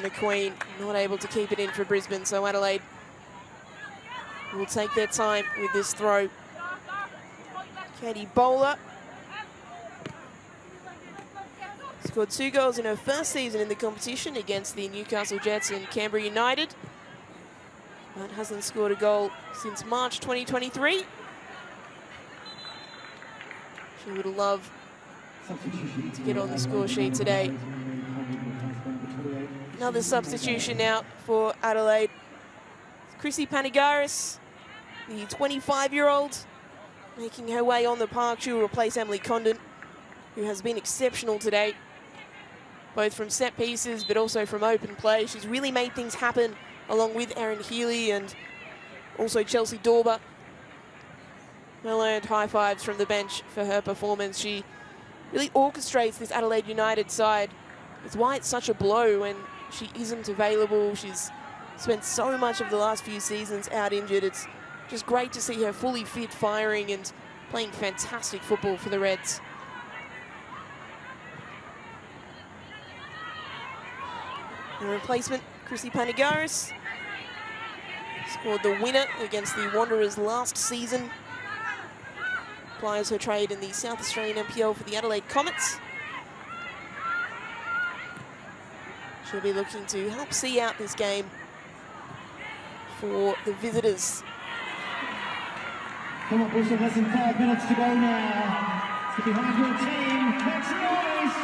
McQueen not able to keep it in for Brisbane, so Adelaide will take their time with this throw. Katie Bowler scored 2 goals in her first season in the competition against the Newcastle Jets and Canberra United, but hasn't scored a goal since March 2023. She would love to get on the score sheet today. Another substitution now for Adelaide. Chrissy Panigaris, the 25-year-old, making her way on the park. She will replace Emily Condon, who has been exceptional today, both from set pieces but also from open play. She's really made things happen along with Erin Healy and also Chelsea Dorber. Well-earned high fives from the bench for her performance. She really orchestrates this Adelaide United side. It's why it's such a blow when she isn't available. She's spent so much of the last few seasons out injured. It's just great to see her fully fit, firing and playing fantastic football for the Reds. The replacement, Chrissy Panigaris, scored the winner against the Wanderers last season. Plies her trade in the South Australian NPL for the Adelaide Comets. She'll be looking to help see out this game for the visitors. Come on, Brisbane, less than 5 minutes to go now. To behind your team, make some noise.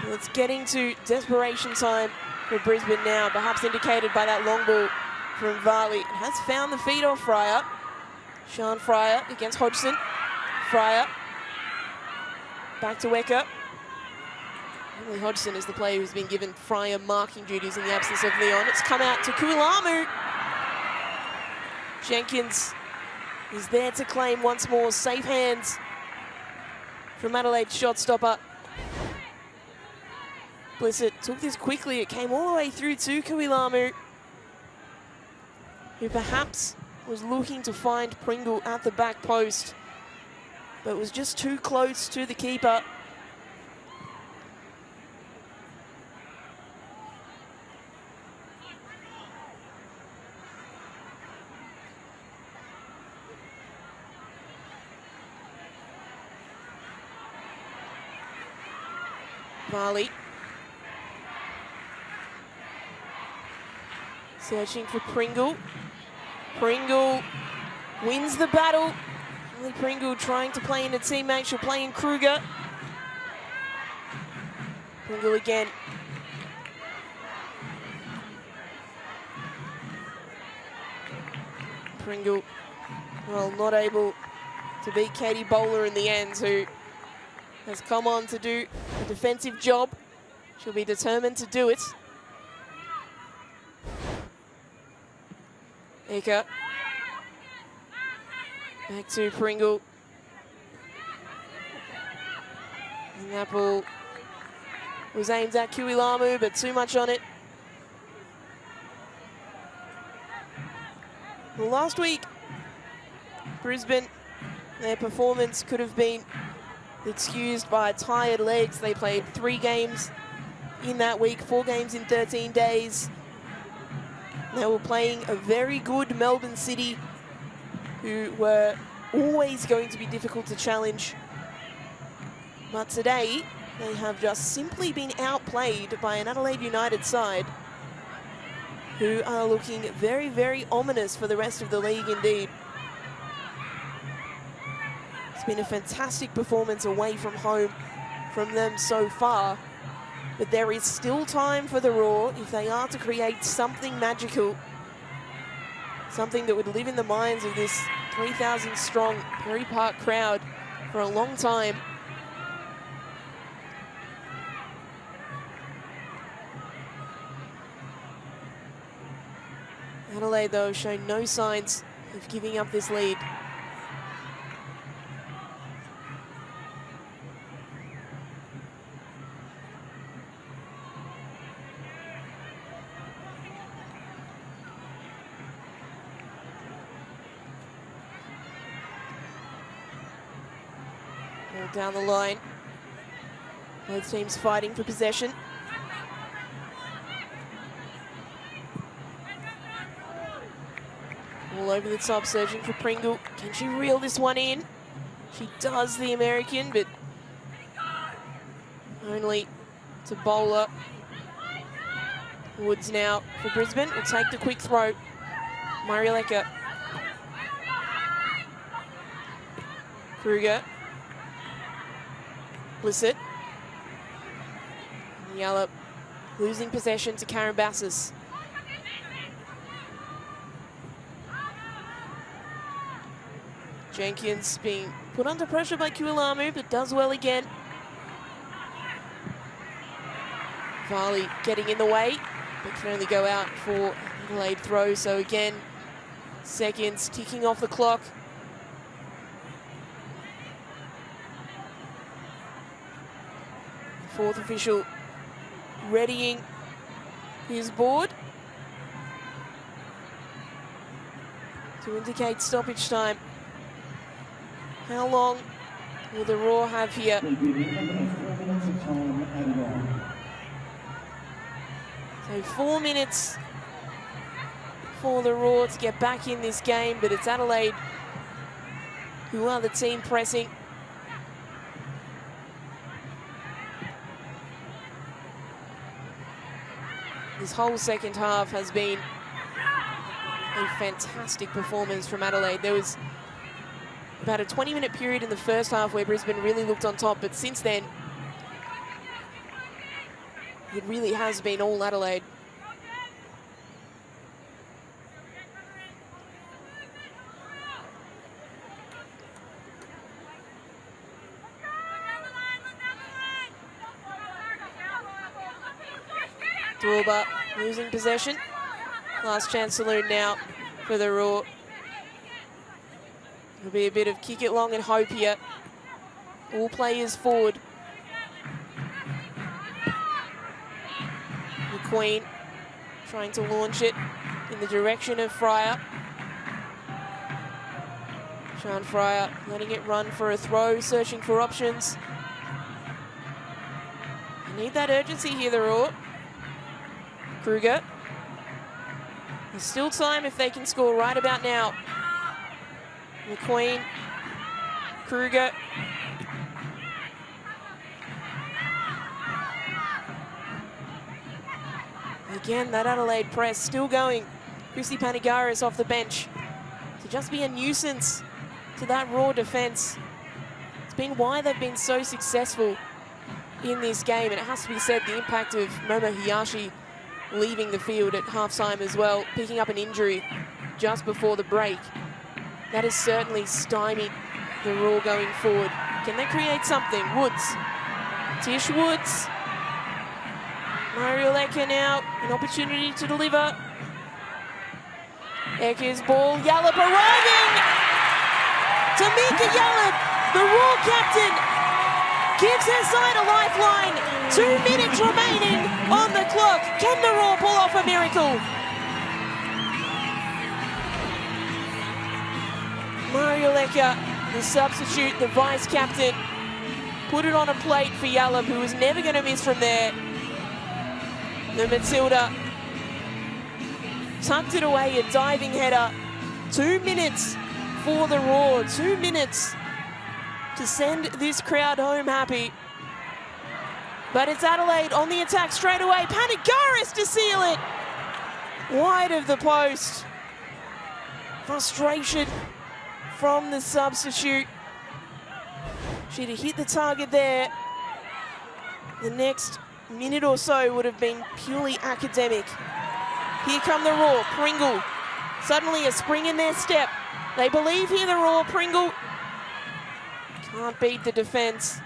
Well, it's getting to desperation time for Brisbane now, perhaps indicated by that long ball from Varley. It has found the feet of Fryer. Sean Fryer against Hodgson. Fryer back to Wecker. Emily Hodgson is the player who's been given Fryer marking duties in the absence of Leon. It's come out to Kuilamu. Jenkins is there to claim once more. Safe hands from Adelaide's shot stopper. Blissett took this quickly. It came all the way through to Kuilamu, who perhaps was looking to find Pringle at the back post, but was just too close to the keeper. Varley searching for Pringle. Pringle wins the battle. Emily Pringle trying to play in a teammate. She'll play in Kruger. Pringle again. Pringle, well, not able to beat Katie Bowler in the end, who has come on to do a defensive job. She'll be determined to do it. Eka. Back to Pringle. And that ball was aimed at Kuilamu, but too much on it. Well, last week, Brisbane, their performance could have been excused by tired legs. They played 3 games in that week, 4 games in 13 days. They were playing a very good Melbourne City, who were always going to be difficult to challenge. But today, they have just simply been outplayed by an Adelaide United side, who are looking very, very ominous for the rest of the league indeed. It's been a fantastic performance away from home from them so far, but there is still time for the Roar if they are to create something magical, something that would live in the minds of this 3,000 strong Perry Park crowd for a long time. Adelaide, though, show no signs of giving up this lead. Down the line. Both teams fighting for possession. All over the top, searching for Pringle. Can she reel this one in? She does, the American, but only to bowler. Woods now for Brisbane will take the quick throw. Marieleka. Kruger. Blissett. Yallop losing possession to Karen Bassis. Jenkins being put under pressure by Kualamu, but does well again. Varley getting in the way, but can only go out for a delayed throw. So again, seconds ticking off the clock. Fourth official readying his board to indicate stoppage time. How long will the Roar have here? So 4 minutes for the Roar to get back in this game, but it's Adelaide who are the team pressing. This whole second half has been a fantastic performance from Adelaide. There was about a 20-minute period in the first half where Brisbane really looked on top, but since then, it really has been all Adelaide. Dwarba losing possession. Last chance saloon now for the Roar. It'll be a bit of kick it long and hope here. All players forward. McQueen trying to launch it in the direction of Fryer. Sean Fryer letting it run for a throw, searching for options. They need that urgency here, the Roar. Kruger. There's still time if they can score right about now. McQueen. Kruger. Again, that Adelaide press still going. Chrissy Panigaris off the bench to just be a nuisance to that Roar defence. It's been why they've been so successful in this game, and it has to be said, the impact of Momo Hiyashi leaving the field at half-time as well, picking up an injury just before the break. That has certainly stymied the Roar going forward. Can they create something? Woods. Tish Woods. Marieleka now, an opportunity to deliver. Ekker's ball, Yallop arriving! Tamika Yallop, the Roar captain, gives her side a lifeline. 2 minutes remaining on the clock. Can the Roar pull off a miracle? Marieleka, the substitute, the vice captain, put it on a plate for Yallop, who was never going to miss from there. The Matilda tucked it away, a diving header. 2 minutes for the Roar, 2 minutes to send this crowd home happy. But it's Adelaide on the attack straight away. Panigaris to seal it. Wide of the post. Frustration from the substitute. She'd have hit the target there. The next minute or so would have been purely academic. Here come the Roar. Pringle. Suddenly a spring in their step. They believe here, the Roar. Pringle can't beat the defence.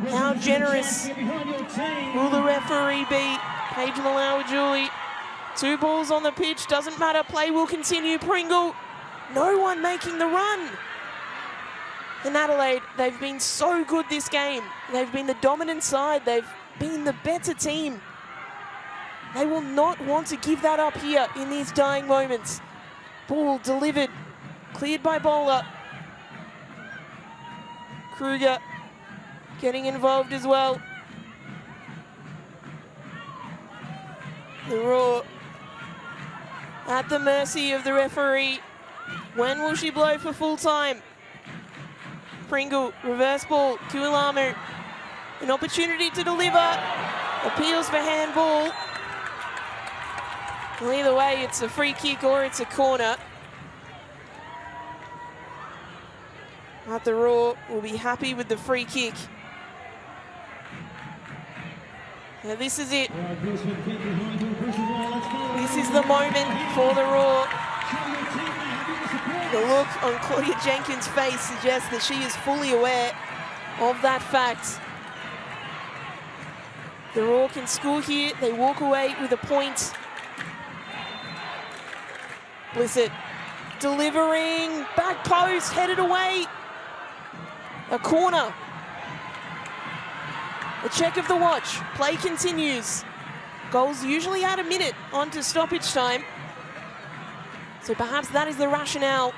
How generous will the referee be? Paige Malawi-Julie 2 balls on the pitch, doesn't matter, play will continue. Pringle, no one making the run. And Adelaide, they've been so good this game. They've been the dominant side, they've been the better team. They will not want to give that up here in these dying moments. Ball delivered, cleared by bowler. Kruger getting involved as well. The Raw at the mercy of the referee. When will she blow for full time? Pringle, reverse ball, Kualamu. An opportunity to deliver. Appeals for handball. Well, either way, it's a free kick or it's a corner. But the Raw will be happy with the free kick. Now this is it. This is the moment for the Raw. The look on Claudia Jenkins' face suggests that she is fully aware of that fact. The Raw can score here. They walk away with a point. Blissett delivering, back post, headed away. A corner. A check of the watch. Play continues. Goals usually add a minute onto stoppage time. So perhaps that is the rationale.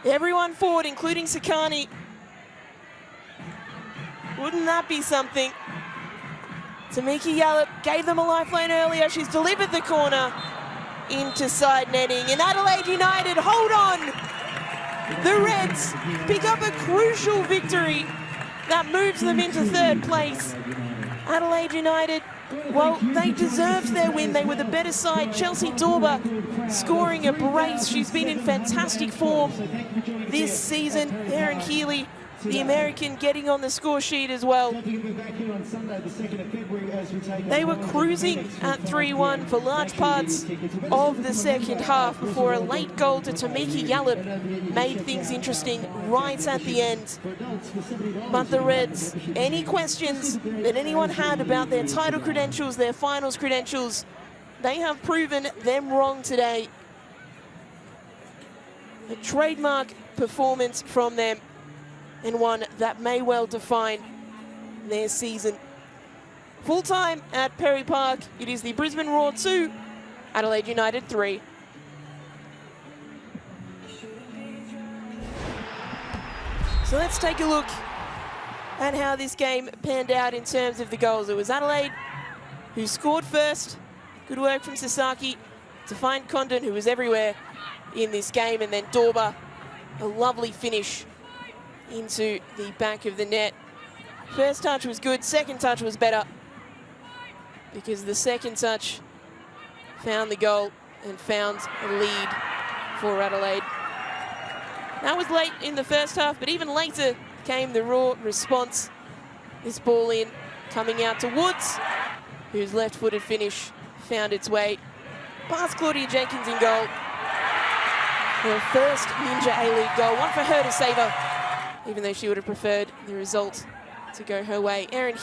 Everyone forward, including Sakani. Wouldn't that be something? Tamiki Yallop gave them a lifeline earlier. She's delivered the corner into side netting. And Adelaide United, hold on! The Reds pick up a crucial victory that moves them into 3rd place. Adelaide United, well, they deserved their win. They were the better side. Chelsea Dorber scoring a brace. She's been in fantastic form this season. Erin Healy, the American, getting on the score sheet as well. They were cruising at 3-1 for large parts of the second half before a late goal to Tamiki Yallop made things interesting right at the end. But the Reds, any questions that anyone had about their title credentials, their finals credentials, they have proven them wrong today. A trademark performance from them, and one that may well define their season. Full time at Perry Park, it is the Brisbane Roar 2, Adelaide United 3. So let's take a look at how this game panned out in terms of the goals. It was Adelaide who scored first. Good work from Sasaki to find Condon, who was everywhere in this game, and then Dorber, a lovely finish into the back of the net. First touch was good, second touch was better, because the second touch found the goal and found a lead for Adelaide. That was late in the first half, but even later came the Raw response. This ball in, coming out to Woods, whose left-footed finish found its way past Claudia Jenkins in goal. Her first Ninja A-League goal, one for her to savour, even though she would have preferred the result to go her way. Erin